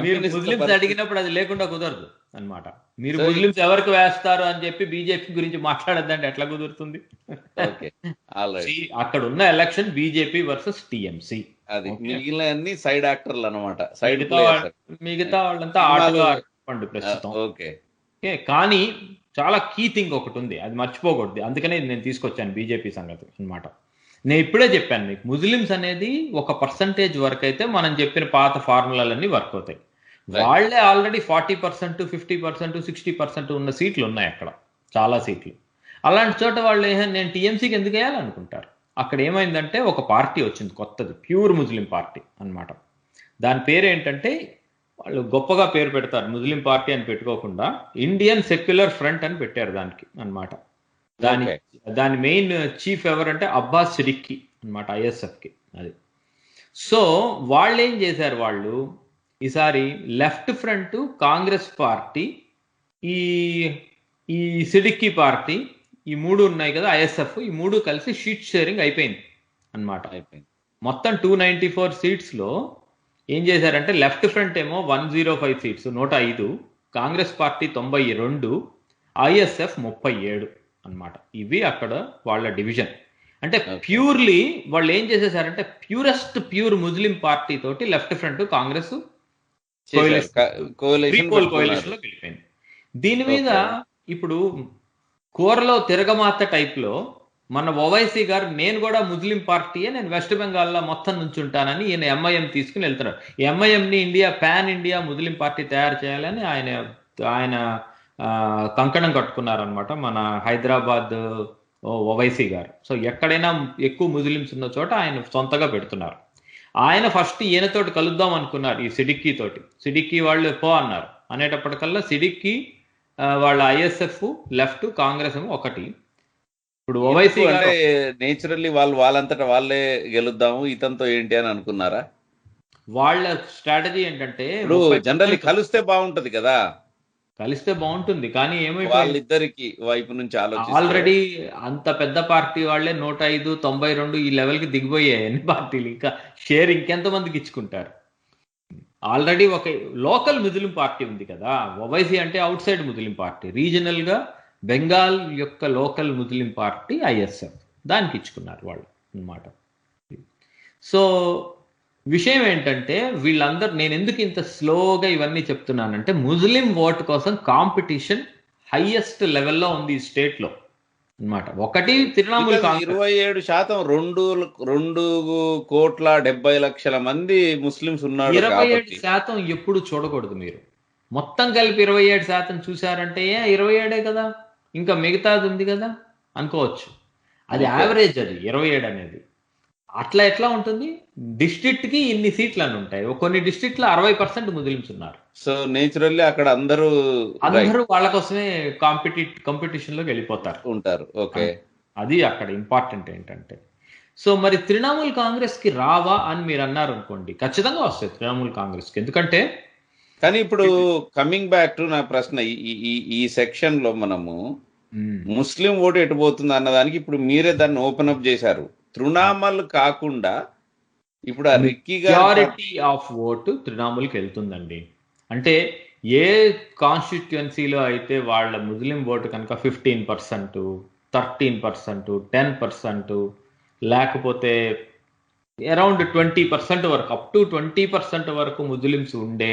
మీరు ముస్లిమ్స్ అడిగినప్పుడు అది లేకుండా కుదరదు. అన్నమాట. మీరు సో ముస్లిమ్స్ ఎవరికి వేస్తారు అని చెప్పి బీజేపీ గురించి మాట్లాడద్దంటే ఎట్లా కుదురుతుంది? Okay, alright. అక్కడ ఉన్న ఎలక్షన్ బీజేపీ వర్సెస్ టీఎంసీ. అది మిగిలిన అన్ని సైడ్ యాక్టర్లు అనమాట, సైడ్ మిగతా ప్లేయర్స్. మిగతా వాళ్ళంతా సినిమాలు. ఆటగా ఆడుకోండి ప్రస్తుతం. ఓకే. కానీ చాలా కీ థింగ్ ఒకటి ఉంది, అది మర్చిపోకూడదు. అందుకనే నేను తీసుకొచ్చాను బీజేపీ సంగతి అన్నమాట. నేను ఇప్పుడే చెప్పాను మీకు, ముస్లిమ్స్ అనేది ఒక పర్సంటేజ్ వరకు అయితే మనం చెప్పిన పాత ఫార్ములాలన్నీ వర్క్ అవుతాయి. వాళ్లే ఆల్రెడీ 40%, 50%, 60% ఉన్న సీట్లు ఉన్నాయి అక్కడ, చాలా సీట్లు. అలాంటి చోట వాళ్ళు నేను టీఎంసీకి ఎందుకు వేయాలనుకుంటారు? అక్కడ ఏమైందంటే ఒక పార్టీ వచ్చింది కొత్తది, ప్యూర్ ముస్లిం పార్టీ అన్నమాట. దాని పేరు ఏంటంటే, వాళ్ళు గొప్పగా పేరు పెడతారు, ముస్లిం పార్టీ అని పెట్టుకోకుండా ఇండియన్ సెక్యులర్ ఫ్రంట్ అని పెట్టారు దానికి అన్నమాట. దాని మెయిన్ చీఫ్ ఎవరంటే అబ్బాస్ సిడిక్కి అన్నమాట, ఐఎస్ఎఫ్కి. అది. సో వాళ్ళు ఏం చేశారు, వాళ్ళు ఈసారి లెఫ్ట్ ఫ్రంట్, కాంగ్రెస్ పార్టీ, ఈ ఈ సిడిక్కి పార్టీ, ఈ మూడు ఉన్నాయి కదా ఐఎస్ఎఫ్, ఈ మూడు కలిసి సీట్ షేరింగ్ అయిపోయింది అన్నమాట. మొత్తం 294 సీట్స్లో ఏం చేశారంటే, లెఫ్ట్ ఫ్రంట్ ఏమో 105 సీట్స్, 105, కాంగ్రెస్ పార్టీ 92, ఐఎస్ఎఫ్ 37 అన్నమాట. ఇవి అక్కడ వాళ్ళ డివిజన్. అంటే ప్యూర్లీ వాళ్ళు ఏం చేసేసారంటే, ప్యూర్ ముస్లిం పార్టీ తోటి లెఫ్ట్ ఫ్రంట్ కాంగ్రెస్ కోalition లో గెలిపోయింది. దీని మీద ఇప్పుడు కూరలో తిరగమాత టైప్ లో మన ఓవైసీ గారు, నేను కూడా ముస్లిం పార్టీయే, నేను వెస్ట్ బెంగాల్లో మొత్తం నుంచి ఉంటానని ఈయన ఎంఐఎం తీసుకుని వెళ్తున్నారు. ఎంఐఎంని పాన్ ఇండియా ముస్లిం పార్టీ తయారు చేయాలని ఆయన కంకణం కట్టుకున్నారనమాట, మన హైదరాబాద్ ఓవైసీ గారు. సో ఎక్కడైనా ఎక్కువ ముస్లిమ్స్ ఉన్న చోట ఆయన సొంతగా పెడుతున్నారు. ఆయన ఫస్ట్ ఈయనతోటి కలుద్దాం అనుకున్నారు, ఈ సిడిక్కి తోటి. సిడిక్కి వాళ్ళు పో అన్నారు. అనేటప్పటికల్లా సిడిక్కి వాళ్ళ ఐఎస్ఎఫ్, లెఫ్ట్, కాంగ్రెస్ ఏమో ఒకటి. ఇప్పుడు ఓవైసీ అంటే నేచురల్లీ వాళ్ళంతటా వాళ్ళే గెలుద్దాము, ఇతనితో ఏంటి అని అనుకున్నారా? వాళ్ళ స్ట్రాటజీ ఏంటంటే, జనరల్లీ కలిస్తే బాగుంటది కదా, కలిస్తే బాగుంటుంది. కానీ ఏమైపోయింది, వాళ్ళిద్దరికి వైపు నుంచి ఆల్రెడీ అంత పెద్ద పార్టీ వాళ్ళే 105, 92 ఈ లెవెల్కి దిగిపోయాయి అన్ని పార్టీలు. ఇంకా షేర్ ఇంకెంతమందికి ఇచ్చుకుంటారు? ఆల్రెడీ ఒక లోకల్ ముస్లిం పార్టీ ఉంది కదా, ఓవైసీ అంటే out side Muslim party, regional గా బెంగాల్ యొక్క లోకల్ ముస్లిం పార్టీ ఐఎస్ఎఫ్, దానికి ఇచ్చుకున్నారు వాళ్ళు అన్నమాట. సో విషయం ఏంటంటే, వీళ్ళందరూ, నేను ఎందుకు ఇంత స్లోగా ఇవన్నీ చెప్తున్నానంటే, ముస్లిం ఓట్ కోసం కాంపిటీషన్ హైయెస్ట్ లెవెల్లో ఉంది ఈ స్టేట్ లో అన్నమాట. ఒకటి తృణమూల్ కాంగ్రెస్ 27%, 2,70,00,000 మంది ముస్లిమ్స్ ఉన్నారు. 27% ఎప్పుడు చూడకూడదు మీరు. మొత్తం కలిపి 27% చూసారంటే 27 కదా, ఇంకా మిగతాది ఉంది కదా అనుకోవచ్చు. అది యావరేజ్, అది 27 అనేది. అట్లా ఎట్లా ఉంటుంది? డిస్ట్రిక్ట్ కి ఇన్ని సీట్లు అని ఉంటాయి. కొన్ని డిస్ట్రిక్ట్ లో 60% ముస్లిమ్స్ ఉన్నారు. సో నేచురల్లీ అక్కడ అందరూ వాళ్ళ కోసమే కాంపిటీషన్ లోకి వెళ్ళిపోతారు ఉంటారు. ఓకే, అది అక్కడ ఇంపార్టెంట్ ఏంటంటే. సో మరి తృణమూల్ కాంగ్రెస్ కి రావా అని మీరు అన్నారు అనుకోండి, ఖచ్చితంగా వస్తాయి తృణమూల్ కాంగ్రెస్ కి. ఎందుకంటే, కానీ ఇప్పుడు కమింగ్ బ్యాక్ టు నా ప్రశ్న, ఈ సెక్షన్ లో మనము ముస్లిం ఓటు ఎటుపోతుంది అన్నదానికి ఇప్పుడు మీరే దాన్ని ఓపెన్ అప్ చేశారు. తృణమూల్ కాకుండా ఇప్పుడు ఆ రిక్కీ మెజారిటీ ఆఫ్ ఓటు తృణమూల్కి వెళ్తుందండి. అంటే ఏ కాన్స్టిట్యుయెన్సీలో అయితే వాళ్ళ ముస్లిం ఓటు కనుక 15%, 13%, 10%, లేకపోతే అరౌండ్ 20% వరకు, అప్ టు 20% వరకు ముస్లిమ్స్ ఉండే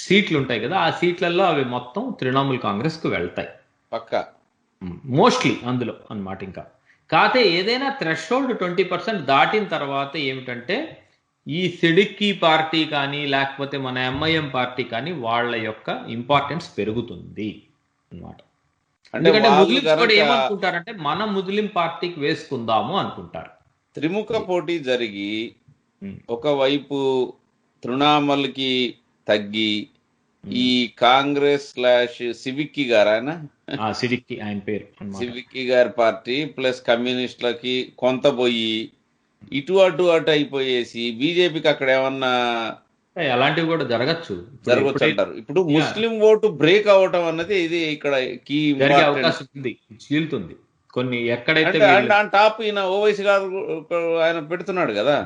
సీట్లు ఉంటాయి కదా, ఆ సీట్లలో అవి మొత్తం తృణమూల్ కాంగ్రెస్కు వెళ్తాయి పక్కా, మోస్ట్లీ అందులో అన్నమాట. ఇంకా కాకపోతే ఏదైనా థ్రెషోల్డ్ 20% దాటిన తర్వాత ఏమిటంటే, ఈ సిడిక్కి పార్టీ కానీ లేకపోతే మన ఎంఐఎం పార్టీ కానీ వాళ్ళ యొక్క ఇంపార్టెన్స్ పెరుగుతుంది అన్నమాట. ఎందుకంటే ముస్లిమ్స్ కూడా ఏమనుకుంటారంటే, మన ముస్లిం పార్టీకి వేసుకుందాము అనుకుంటారు. త్రిముఖ పోటీ జరిగి ఒకవైపు తృణమూల్కి తగ్గి ఈ కాంగ్రెస్ సివిక్కి గారు, ఆయన సిడిక్కి, ఆయన పేరు సివిక్కి గారి పార్టీ ప్లస్ కమ్యూనిస్టులకి కొంత పోయి ఇటు అటు అయిపోయేసి బీజేపీకి అక్కడ ఏమన్నా అలాంటివి కూడా జరగచ్చు అంటారు. ఇప్పుడు ముస్లిం ఓటు బ్రేక్ అవటం అన్నది ఇది ఇక్కడ కీ అవకాశం ఉంది, చీలుతుంది కొన్ని ఎక్కడైతే. టాప్ ఈయన ఓవైసీ గారు ఆయన పెడుతున్నాడు కదా,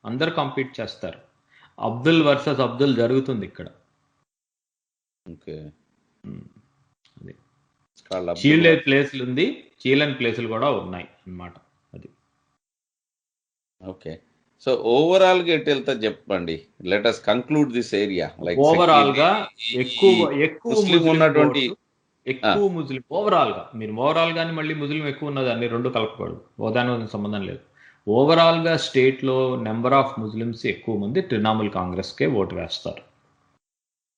అందరు కాంపీట్ చేస్తారు. అబ్దుల్ వర్సెస్ అబ్దుల్ జరుగుతుంది ఇక్కడ. ఓకే. అది కాళ్ళు అబ్దుల్ చీలే వార్. ప్లేసులు ఉంది, చీలని ప్లేసులు కూడా ఉన్నాయి అన్నమాట. అది ఓకే. సో ఓవరాల్ గా ఎటు వెళ్తా చెప్పండి. Let us conclude this area like overall గా ఈ ఎక్కువ ముస్లిం ముస్లిం ఉన్నటువంటి ఓట్లు, ఎక్కువ ముస్లిం ఓవరాల్ గా, మీరు ఓవరాల్ గాని మళ్ళీ ముస్లిం ఎక్కువ ఉన్నదాన్ని రెండు కలపకూడదు, ఓదానికి సంబంధం లేదు. ఓవరాల్ గా స్టేట్ లో నెంబర్ ఆఫ్ ముస్లిమ్స్ ఎక్కువ మంది తృణమూల్ కాంగ్రెస్ కే ఓటు వేస్తారు.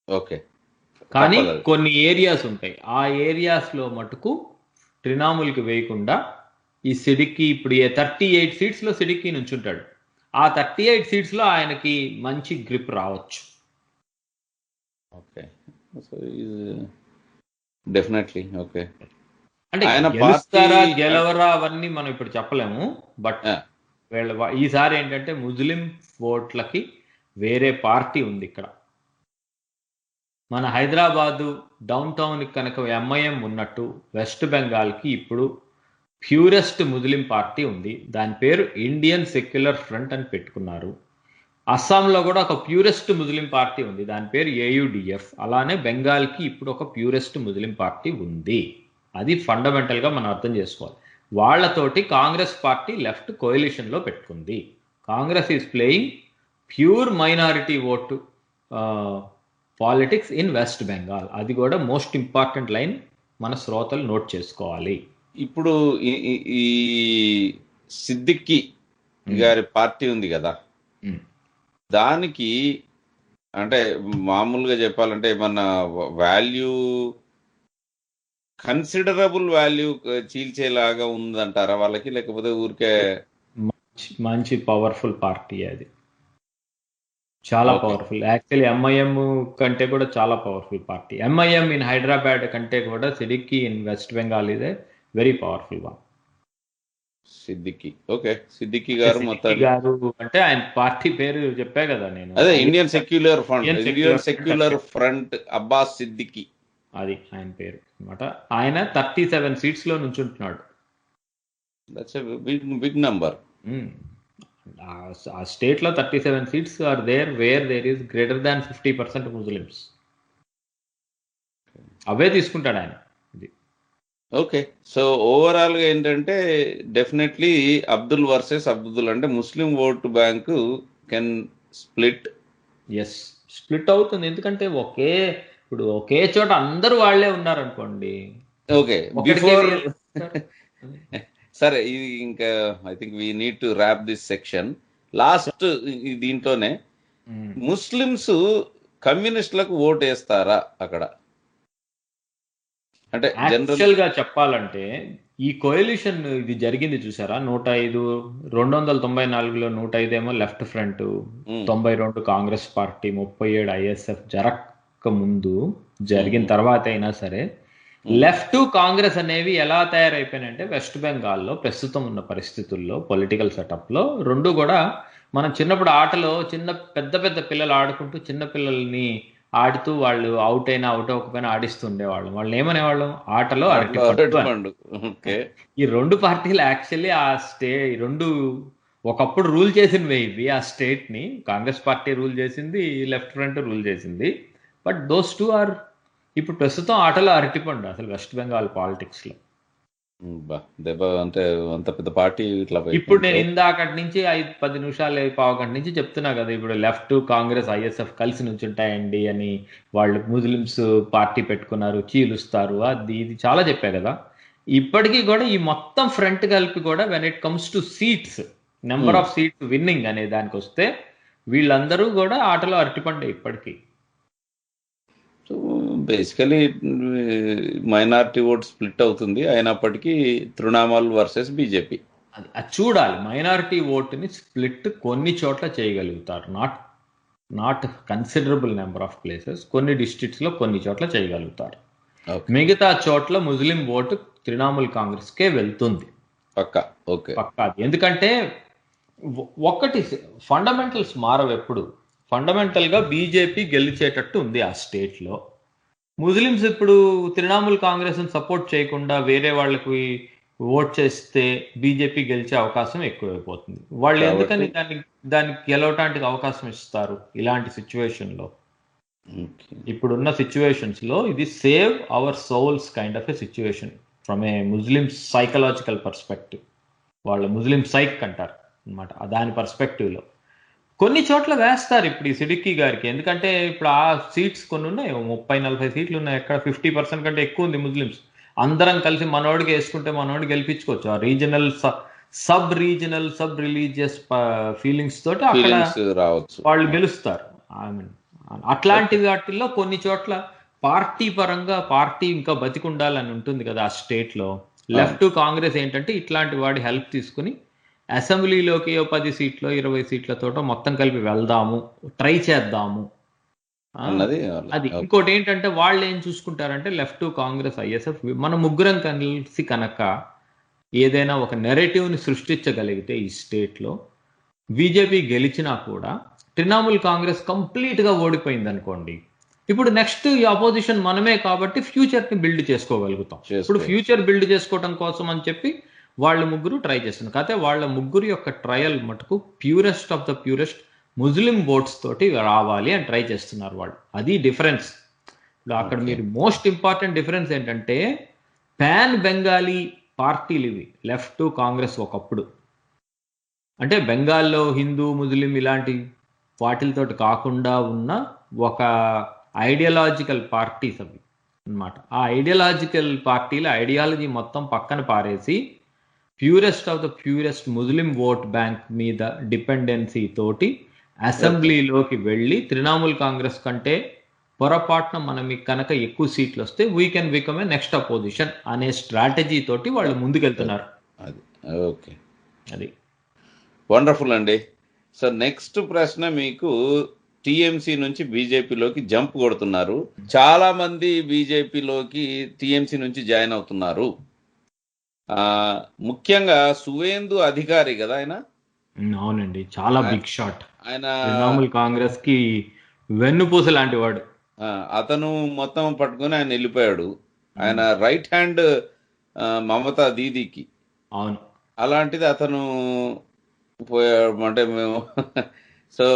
ఓకే. కానీ తప్పదు. కొన్ని ఏరియాస్ ఉంటాయి, ఆ ఏరియాస్ లో మటుకు తృణమూల్కి వేయకుండా ఈ సిడిక్కి ఇప్పుడు 38 సీట్స్ లో సిడిక్కి నుంచి ఉంటాడు. ఆ 38 సీట్స్ లో ఆయనకి మంచి గ్రిప్ రావచ్చు. ఓకే. So definitely okay. అంటే ఆయన గెలుస్తారా పార్టీ గెలవరా అవన్నీ మనం ఇప్పుడు చెప్పలేము. బట్ ఈసారి ఏంటంటే ముస్లిం ఓట్లకి వేరే పార్టీ ఉంది ఇక్కడ. మన హైదరాబాదు డౌన్ టౌన్ కనుక ఎంఐఎం ఉన్నట్టు వెస్ట్ బెంగాల్కి ఇప్పుడు ప్యూరెస్ట్ ముస్లిం పార్టీ ఉంది. దాని పేరు ఇండియన్ సెక్యులర్ ఫ్రంట్ అని పెట్టుకున్నారు. అస్సాంలో కూడా ఒక ప్యూరెస్ట్ ముస్లిం పార్టీ ఉంది, దాని పేరు ఏయుడిఎఫ్. అలానే బెంగాల్కి ఇప్పుడు ఒక ప్యూరెస్ట్ ముస్లిం పార్టీ ఉంది. అది ఫండమెంటల్గా మనం అర్థం చేసుకోవాలి. వాళ్లతోటి కాంగ్రెస్ పార్టీ లెఫ్ట్ కోయలిషన్లో పెట్టుకుంది. Congress is playing pure minority vote politics in west Bengal. అది కూడా మోస్ట్ ఇంపార్టెంట్ లైన్ మన శ్రోతలు నోట్ చేసుకోవాలి. ఇప్పుడు ఈ సిద్దిక్కి గారి పార్టీ ఉంది కదా, దానికి అంటే మామూలుగా చెప్పాలంటే మన వాల్యూ కన్సిడరబుల్ వాల్యూ చీల్చేలాగా ఉందంటారా వాళ్ళకి, లేకపోతే ఊరికే? మంచి పవర్ఫుల్ పార్టీ అది, చాలా పవర్ఫుల్. యాక్చువల్లీ ఎంఐఎం కంటే కూడా చాలా powerful party. MIM in Hyderabad కంటే కూడా సిడిక్కి ఇన్ వెస్ట్ బెంగాల్ ఇదే very powerful one. Siddiqui okay. Siddiqui గారు మొత్తం గారు అంటే ఆయన పార్టీ పేరు చెప్పా కదా నేను, అదే Indian secular front Abbas Siddiqui, అది ఆయన పేరు అనమాట. ఆయన 37 సీట్స్ లో నుంచి ఉంటున్నాడు. That's big number. ఆ స్టేట్ లో 37 seats are there where there is greater than 50% Muslims. అవే తీసుకుంటాడు ఆయన. ఓకే. సో ఓవరాల్ గా ఏంటంటే డెఫినెట్లీ అబ్దుల్ వర్సెస్ అబ్దుల్, అంటే Muslim vote bank can split. Yes, split అవుతుంది. ఎందుకంటే ఇప్పుడు ఒకే చోట అందరూ వాళ్లే ఉన్నారనుకోండి. ఓకే. బిఫోర్ సరే, ఇది ఇంకా I think we need to rap this section. Last దీంట్లోనే ముస్లిమ్స్ కమ్యూనిస్టులకు ఓటు వేస్తారా అక్కడ? అంటే జనరల్ గా చెప్పాలంటే ఈ కోయలిషన్ ఇది జరిగింది చూసారా, 105 294లో 105 ఏమో left front, 92 Congress party, 37 ISF జరగక ముందు జరిగిన తర్వాత అయినా సరే లెఫ్ట్ కాంగ్రెస్ అనేవి ఎలా తయారైపోయినాయంటే వెస్ట్ బెంగాల్లో ప్రస్తుతం ఉన్న పరిస్థితుల్లో పొలిటికల్ సెటప్ లో రెండు కూడా మనం చిన్నప్పుడు ఆటలో పెద్ద పెద్ద పిల్లలు ఆడుకుంటూ చిన్న పిల్లల్ని ఆడుతూ వాళ్ళు అవుట్ అయినా అవుట్ అవ్వకపోయినా ఆడిస్తూ ఉండేవాళ్ళం. వాళ్ళని ఏమనేవాళ్ళం? ఆటలో అరటిపండు. ఈ రెండు పార్టీలు యాక్చువల్లీ రెండు ఒకప్పుడు రూల్ చేసినవి ఇవి. ఆ స్టేట్ ని కాంగ్రెస్ పార్టీ రూల్ చేసింది, లెఫ్ట్ ఫ్రంట్ రూల్ చేసింది. బట్ దోస్ టూ ఆర్ ఇప్పుడు ప్రస్తుతం ఆటలో అరటిపండు అసలు వెస్ట్ బెంగాల్ పాలిటిక్స్ లో. అంటే అంత పెద్ద పార్టీ ఇట్లా. ఇప్పుడు నేను ఇందాకటి నుంచి 5-10 నిమిషాలు పావుగంట నుంచి చెప్తున్నా కదా, ఇప్పుడు లెఫ్ట్ కాంగ్రెస్ ఐఎస్ఎఫ్ కలిసి నుంచి ఉంటాయండి అని, వాళ్ళు ముస్లిమ్స్ పార్టీ పెట్టుకున్నారు, చీలుస్తారు, అది ఇది చాలా చెప్పా కదా. ఇప్పటికీ కూడా ఈ మొత్తం ఫ్రంట్ కలిపి కూడా when it comes to seats, number of seats winnowing అనే దానికి వస్తే వీళ్ళందరూ కూడా ఆటలో అరటిపండే ఇప్పటికీ. So basically minority vote split అవుతుంది, అయినప్పటికీ తృణమూల్ వర్సెస్ బీజేపీ. అది చూడాలి. మైనారిటీ ఓటుని స్ప్లిట్ కొన్ని చోట్ల చేయగలుగుతారు, not considerable number of places. కొన్ని డిస్ట్రిక్ట్స్ లో కొన్ని చోట్ల చేయగలుగుతారు. మిగతా చోట్ల ముస్లిం ఓటు తృణమూల్ కాంగ్రెస్ కే వెళ్తుంది పక్కా. ఓకే, పక్కా. ఎందుకంటే ఒకటి ఫండమెంటల్స్ మారవు ఎప్పుడు. ఫండమెంటల్ గా బీజేపీ గెలిచేటట్టు ఉంది ఆ స్టేట్ లో. ముస్లిమ్స్ ఇప్పుడు తృణమూల్ కాంగ్రెస్ సపోర్ట్ చేయకుండా వేరే వాళ్ళకి ఓట్ చేస్తే బీజేపీ గెలిచే అవకాశం ఎక్కువైపోతుంది. వాళ్ళు ఎందుకని దానికి గెలవటానికి అవకాశం ఇస్తారు ఇలాంటి సిచ్యువేషన్ లో? ఓకే. ఇప్పుడున్న సిచ్యువేషన్స్ లో ఇది save our souls kind of a situation from A Muslim psychological perspective. వాళ్ళ ముస్లిం సైక్ అంటారు అనమాట. దాని పర్స్పెక్టివ్ లో కొన్ని చోట్ల వేస్తారు ఇప్పుడు ఈ సిడిక్కి గారికి. ఎందుకంటే ఇప్పుడు ఆ సీట్స్ కొన్ని ఉన్నాయి, 30-40 సీట్లు ఉన్నాయి. ఎక్కడ 50% కంటే ఎక్కువ ఉంది ముస్లిమ్స్. అందరం కలిసి మనోడికి వేసుకుంటే మనోడికి గెలిపించుకోవచ్చు. ఆ రీజనల్ సబ్ రిలీజియస్ ఫీలింగ్స్ తోటి అక్కడ ఫీలింగ్స్ రావచ్చు. వాళ్ళు గెలుస్తారు. ఐ మీన్ అట్లాంటి వాటిల్లో కొన్ని చోట్ల పార్టీ పరంగా పార్టీ ఇంకా బతికుండాలని ఉంటుంది కదా ఆ స్టేట్ లో. లెఫ్ట్ కాంగ్రెస్ ఏంటంటే ఇట్లాంటి వాడి హెల్ప్ తీసుకుని అసెంబ్లీలోకి 10 సీట్లో 20 సీట్లతోటో మొత్తం కలిపి వెళ్దాము, ట్రై చేద్దాము అన్నది అది. ఇంకోటి ఏంటంటే వాళ్ళు ఏం చూసుకుంటారంటే లెఫ్ట్ కాంగ్రెస్ ఐఎస్ఎఫ్ మన ముగ్గురం కలిసి కనుక ఏదైనా ఒక నెరేటివ్ని సృష్టించగలిగితే ఈ స్టేట్లో బీజేపీ గెలిచినా కూడా తృణమూల్ కాంగ్రెస్ కంప్లీట్గా ఓడిపోయింది అనుకోండి, ఇప్పుడు నెక్స్ట్ ఈ అపోజిషన్ మనమే కాబట్టి ఫ్యూచర్ని బిల్డ్ చేసుకోగలుగుతాం. ఇప్పుడు ఫ్యూచర్ బిల్డ్ చేసుకోవడం కోసం అని చెప్పి వాళ్ళు ముగ్గురు ట్రై చేస్తున్నారు. కాకపోతే వాళ్ళ ముగ్గురు యొక్క ట్రయల్ మటుకు purest of the purest Muslim oats తోటి రావాలి అని ట్రై చేస్తున్నారు వాళ్ళు. అది డిఫరెన్స్. అక్కడ మీరు మోస్ట్ ఇంపార్టెంట్ డిఫరెన్స్ ఏంటంటే పాన్ బెంగాలీ పార్టీలు ఇవి లెఫ్ట్ కాంగ్రెస్ ఒకప్పుడు. అంటే బెంగాల్లో హిందూ ముస్లిం ఇలాంటి వాటిలతోటి కాకుండా ఉన్న ఒక ఐడియాలజికల్ పార్టీస్ అవి అన్నమాట. ఆ ఐడియాలజికల్ పార్టీల ఐడియాలజీ మొత్తం పక్కన పారేసి purest of the purest Muslim vote bank మీద డిపెండెన్సీ తోటి అసెంబ్లీలోకి వెళ్ళి తృణమూల్ కాంగ్రెస్ కంటే పొరపాటున మనం కనుక ఎక్కువ సీట్లు వస్తే we can become a next opposition అనే స్ట్రాటజీ తోటి వాళ్ళు ముందుకెళ్తున్నారు. అది ఓకే, అది వండర్ఫుల్ అండి. సో నెక్స్ట్ ప్రశ్న, మీకు టిఎంసి నుంచి బీజేపీలోకి జంప్ కొడుతున్నారు, చాలా మంది బీజేపీలోకి టిఎంసి నుంచి జాయిన్ అవుతున్నారు. ముఖ్యంగా సువేందు అధికారి కదా ఆయన. అవునండి, చాలా బిగ్ షాట్ ఆయన. తృణమూల్ కాంగ్రెస్ కి వెన్నుపూస లాంటి వాడు. అతను మొత్తం పట్టుకొని ఆయన వెళ్ళిపోయాడు. ఆయన రైట్ హ్యాండ్ మమతా దీదీకి. అవును, అలాంటిది అతను పోయాడు అంటే మేము సో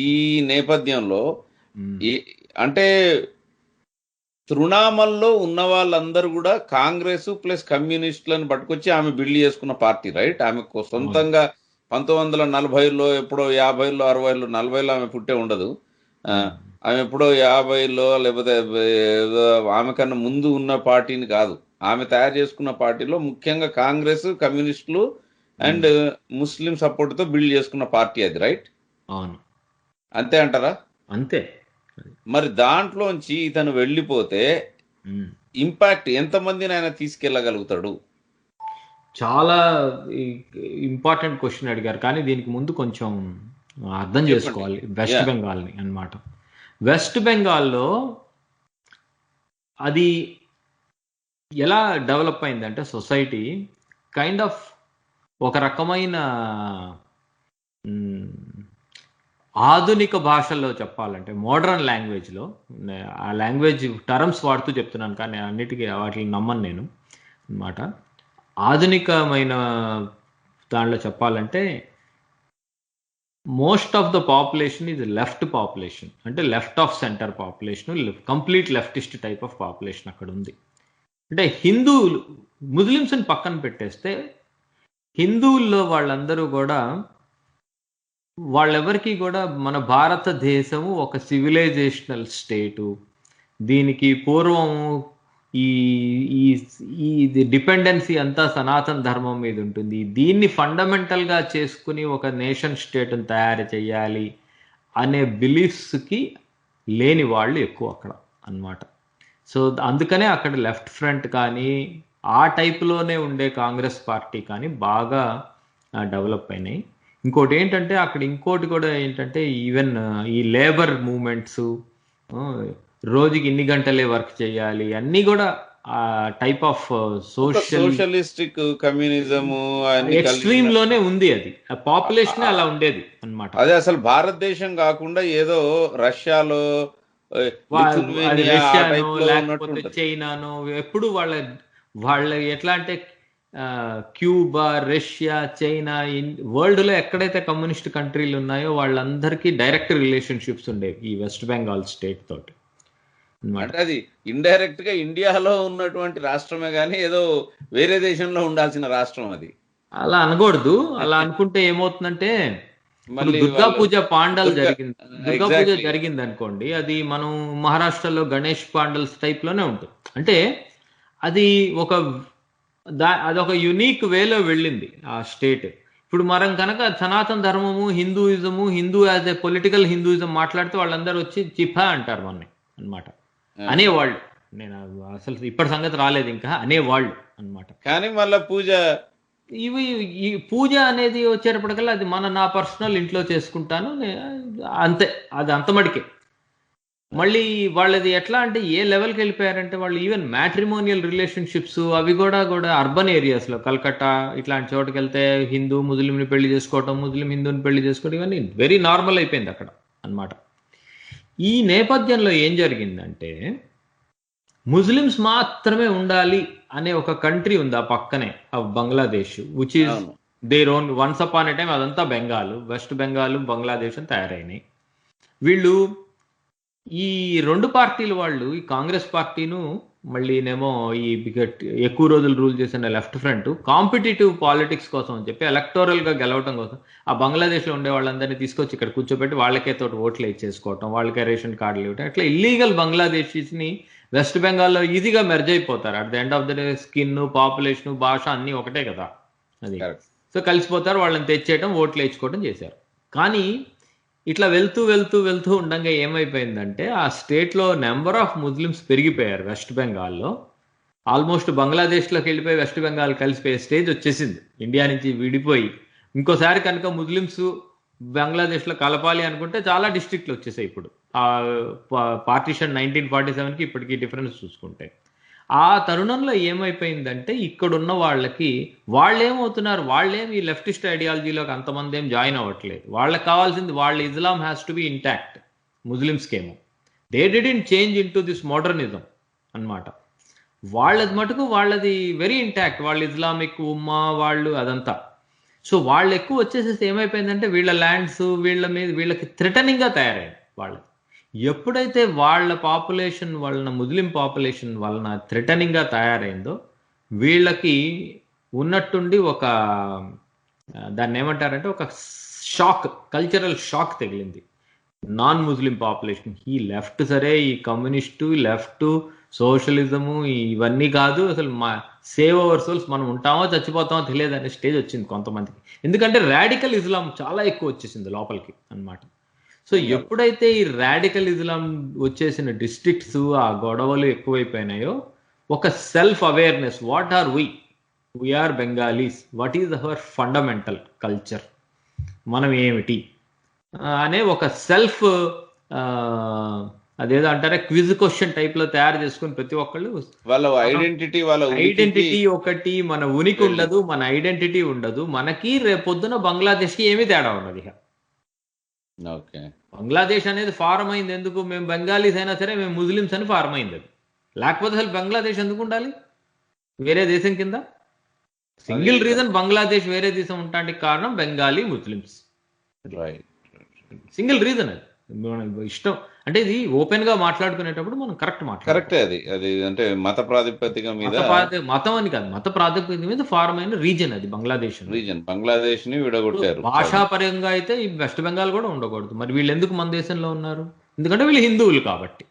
ఈ నేపథ్యంలో అంటే తృణామల్లో ఉన్న వాళ్ళందరూ కూడా కాంగ్రెస్ ప్లస్ కమ్యూనిస్టులను పట్టుకొచ్చి ఆమె బిల్డ్ చేసుకున్న పార్టీ, రైట్? ఆమె సొంతంగా 1940లో ఎప్పుడో 50లో 60లో 40లో ఆమె పుట్టే ఉండదు. ఆమె ఎప్పుడో 50లో లేకపోతే ఆమె కన్నా ముందు ఉన్న పార్టీని కాదు, ఆమె తయారు చేసుకున్న పార్టీలో ముఖ్యంగా కాంగ్రెస్, కమ్యూనిస్టులు అండ్ ముస్లిం సపోర్ట్ తో బిల్డ్ చేసుకున్న పార్టీ అది, రైట్? అవును, అంతే అంటారా? అంతే. మరి దాంట్లోంచి ఇతను వెళ్ళిపోతే ఇంపాక్ట్ ఎంతమందిని ఆయన తీసుకెళ్ళగలుగుతాడు? చాలా ఇంపార్టెంట్ క్వశ్చన్ అడిగారు, కానీ దీనికి ముందు కొంచెం అర్థం చేసుకోవాలి వెస్ట్ బెంగాల్ని అన్నమాట. వెస్ట్ బెంగాల్లో అది ఎలా డెవలప్ అయిందంటే సొసైటీ కైండ్ ఆఫ్ ఒక రకమైన ఆధునిక భాషలో చెప్పాలంటే మోడర్న్ లాంగ్వేజ్లో, ఆ లాంగ్వేజ్ టర్మ్స్ వాడుతూ చెప్తున్నాను కానీ అన్నిటికీ వాటిని నమ్మను నేను అన్నమాట. ఆధునికమైన దాంట్లో చెప్పాలంటే most of the population is left population, అంటే left of center population, complete leftist type of population అక్కడ ఉంది. అంటే హిందువులు, ముస్లిమ్స్ని పక్కన పెట్టేస్తే హిందువుల్లో వాళ్ళందరూ కూడా, వాళ్ళెవరికి కూడా మన భారతదేశము ఒక సివిలైజేషనల్ స్టేటు, దీనికి పూర్వము ఈ ఈ డిపెండెన్సీ అంతా సనాతన ధర్మం మీద ఉంటుంది, దీన్ని ఫండమెంటల్గా చేసుకుని ఒక నేషన్ స్టేట్ని తయారు చేయాలి అనే బిలీఫ్స్కి లేని వాళ్ళు ఎక్కువ అక్కడ అన్నమాట. సో అందుకనే అక్కడ లెఫ్ట్ ఫ్రంట్ కానీ ఆ టైప్లోనే ఉండే కాంగ్రెస్ పార్టీ కానీ బాగా డెవలప్ అయినాయి. ఇంకోటి ఏంటంటే అక్కడ ఇంకోటి కూడా ఏంటంటే ఈవెన్ ఈ లేబర్ మూమెంట్స్, రోజుకి ఇన్ని గంటలే వర్క్ చేయాలి అన్నీ కూడా ఆ type of socialistic communism extreme లోనే ఉంది. అది పాపులేషన్ అలా ఉండేది అన్నమాట. అదే అసలు భారతదేశం కాకుండా ఏదో రష్యాలో, లేకపోతే చైనానో, ఎప్పుడు వాళ్ళ ఎట్లా అంటే క్యూబా, రష్యా, చైనా, వరల్డ్లో ఎక్కడైతే కమ్యూనిస్ట్ కంట్రీలు ఉన్నాయో వాళ్ళందరికీ డైరెక్ట్ రిలేషన్షిప్స్ ఉండేవి ఈ వెస్ట్ బెంగాల్ స్టేట్ తోటి అన్నమాట. అంటే అది ఇండైరెక్ట్ గా ఇండియాలో ఉన్నటువంటి రాష్ట్రమే కానీ ఏదో వేరే దేశంలో ఉండాల్సిన రాష్ట్రం అది. అలా అనకూడదు. అలా అనుకుంటే ఏమవుతుందంటే ఇప్పుడు మళ్ళీ దుర్గా వాళ్ళు పూజ పాండల్ జరిగింది, దుర్గా పూజ ఎగ్జాక్ట్లీ జరిగింది అనుకోండి, అది మనం మహారాష్ట్రలో గణేష్ పాండల్స్ టైప్ లోనే ఉంటుంది. అంటే అది ఒక అదొక యునిక్ వేలో వెళ్ళింది ఆ స్టేట్. ఇప్పుడు మనం కనుక సనాతన ధర్మము, హిందూయిజము, Hindu as a political Hinduism మాట్లాడితే వాళ్ళందరూ వచ్చి చిఫా అంటారు మనని అన్నమాట. అనేవాళ్ళు, నేను అసలు ఇప్పటి సంగతి రాలేదు ఇంకా, అనేవాళ్ళు అన్నమాట. కానీ మళ్ళీ పూజ ఈ పూజ అనేది వచ్చేటప్పటికల్లా అది నా పర్సనల్ ఇంట్లో చేసుకుంటాను అంతే, అది అంతమడికే. మళ్ళీ వాళ్ళది ఎట్లా అంటే ఏ లెవెల్కి వెళ్ళిపోయారంటే వాళ్ళు ఈవెన్ మ్యాట్రిమోనియల్ రిలేషన్షిప్స్ అవి కూడా అర్బన్ ఏరియాస్లో, కల్కట్టా ఇట్లాంటి చోటుకి వెళ్తే హిందూ ముస్లింని పెళ్లి చేసుకోవటం, ముస్లిం హిందూని పెళ్లి చేసుకోవడం, ఇవన్నీ వెరీ నార్మల్ అయిపోయింది అక్కడ అన్నమాట. ఈ నేపథ్యంలో ఏం జరిగిందంటే ముస్లిమ్స్ మాత్రమే ఉండాలి అనే ఒక కంట్రీ ఉంది ఆ పక్కనే, Bangladesh, which is their own. Once upon A time అదంతా బెంగాల్, వెస్ట్ బెంగాల్, బంగ్లాదేశ్ అని తయారైనాయి. వీళ్ళు ఈ రెండు పార్టీలు వాళ్ళు, ఈ కాంగ్రెస్ పార్టీను మళ్ళీనేమో ఈ ఎక్కువ రోజులు రూల్ చేసిన లెఫ్ట్ ఫ్రంట్, కాంపిటేటివ్ పాలిటిక్స్ కోసం అని చెప్పి ఎలక్టోరల్ గా గెలవటం కోసం ఆ బంగ్లాదేశ్ లో ఉండే వాళ్ళందరినీ తీసుకొచ్చి ఇక్కడ కూర్చోబెట్టి వాళ్ళకే తోటి ఓట్లు ఇచ్చేసుకోవటం, వాళ్ళకే రేషన్ కార్డులు ఇవ్వటం, అట్లా ఇల్లీగల్ బంగ్లాదేశీస్ ని వెస్ట్ బెంగాల్లో ఈజీగా మెర్జ్ అయిపోతారు. At the end of the day skin, population, భాష అన్ని ఒకటే కదా అది. సో కలిసిపోతారు, వాళ్ళని తెచ్చేయటం, ఓట్లు వేయించుకోవడం చేశారు. కానీ ఇట్లా వెళ్తూ వెళ్తూ వెళ్తూ ఉండగా ఏమైపోయిందంటే ఆ స్టేట్లో నెంబర్ ఆఫ్ ముస్లిమ్స్ పెరిగిపోయారు వెస్ట్ బెంగాల్లో. ఆల్మోస్ట్ బంగ్లాదేశ్లోకి వెళ్ళిపోయి వెస్ట్ బెంగాల్ కలిసిపోయే స్టేజ్ వచ్చేసింది. ఇండియా నుంచి విడిపోయి ఇంకోసారి కనుక ముస్లిమ్స్ బంగ్లాదేశ్లో కలపాలి అనుకుంటే చాలా డిస్ట్రిక్ట్లు వచ్చేసాయి. ఇప్పుడు ఆ పార్టీషన్ 1947కి ఇప్పటికీ డిఫరెన్స్ చూసుకుంటే ఆ తరుణంలో ఏమైపోయిందంటే ఇక్కడున్న వాళ్ళకి వాళ్ళేమవుతున్నారు, వాళ్ళేమి ఈ లెఫ్టిస్ట్ ఐడియాలజీలోకి అంతమంది ఏం జాయిన్ అవ్వట్లేదు. వాళ్ళకి కావాల్సింది వాళ్ళ Islam has to be intact. ముస్లిమ్స్కేమో they didn't change into this modernism అన్నమాట. వాళ్ళది మటుకు వాళ్ళది వెరీ ఇంటాక్ట్, వాళ్ళ ఇస్లామిక్ ఉమ్మా వాళ్ళు అదంతా. సో వాళ్ళు ఎక్కువ వచ్చేసేసి ఏమైపోయిందంటే వీళ్ళ ల్యాండ్స్ వీళ్ళ మీద వీళ్ళకి థ్రెటనింగ్గా తయారైంది వాళ్ళకి. ఎప్పుడైతే వాళ్ళ పాపులేషన్ వలన, ముస్లిం పాపులేషన్ వలన థ్రెటనింగ్గా తయారైందో వీళ్ళకి ఉన్నట్టుండి ఒక దాన్ని ఏమంటారంటే ఒక షాక్, కల్చరల్ షాక్ తగిలింది నాన్ ముస్లిం పాపులేషన్. ఈ లెఫ్ట్ సరే, ఈ కమ్యూనిస్టు, లెఫ్ట్, సోషలిజము ఇవన్నీ కాదు, అసలు సేవ్ అవర్ సోల్స్, మనం ఉంటామో చచ్చిపోతామో తెలియదు అనే స్టేజ్ వచ్చింది కొంతమందికి. ఎందుకంటే రాడికల్ ఇస్లాం చాలా ఎక్కువ వచ్చేసింది లోపలికి అన్నమాట. సో ఎప్పుడైతే ఈ రాడికల్ ఇస్లాం వచ్చేసిన డిస్ట్రిక్ట్స్, ఆ గొడవలు ఎక్కువైపోయినాయో, ఒక self awareness, what are we're Bengalis, what is our fundamental culture, మనం ఏమిటి అనే ఒక సెల్ఫ్ అదేదో అంటారా క్విజ్ క్వశ్చన్ టైప్ లో తయారు చేసుకుని ప్రతి ఒక్కళ్ళు వాళ్ళ ఐడెంటిటీ ఒకటి, మన ఉనికి ఉండదు, మన ఐడెంటిటీ ఉండదు, మనకి రేపొద్దున బంగ్లాదేశ్కి ఏమీ తేడా ఉండదు. ఇక బంగ్లాదేశ్ అనేది ఫారం అయింది ఎందుకు, మేము బెంగాలీస్ అయినా సరే మేము ముస్లిమ్స్ అని ఫారం అయింది. అది లేకపోతే అసలు బంగ్లాదేశ్ ఎందుకు ఉండాలి వేరే దేశం కింద? సింగిల్ రీజన్ బంగ్లాదేశ్ వేరే దేశం ఉండటానికి కారణం బెంగాలీ ముస్లిమ్స్, సింగిల్ రీజన్. అది మన ఇష్టం. అంటే ఇది ఓపెన్ గా మాట్లాడుకునేటప్పుడు మనం కరెక్ట్ అది అంటే మత ప్రాతిపదిక మీద, మతం అని కాదు, మత ప్రాతిపదిక మీద ఫార్మ్ అయిన రీజన్ అది బంగ్లాదేశ్ ని విడగొట్టారు. భాషాపరంగా అయితే ఈ వెస్ట్ బెంగాల్ కూడా ఉండకూడదు. మరి వీళ్ళు ఎందుకు మన దేశంలో ఉన్నారు? ఎందుకంటే వీళ్ళు హిందువులు కాబట్టి.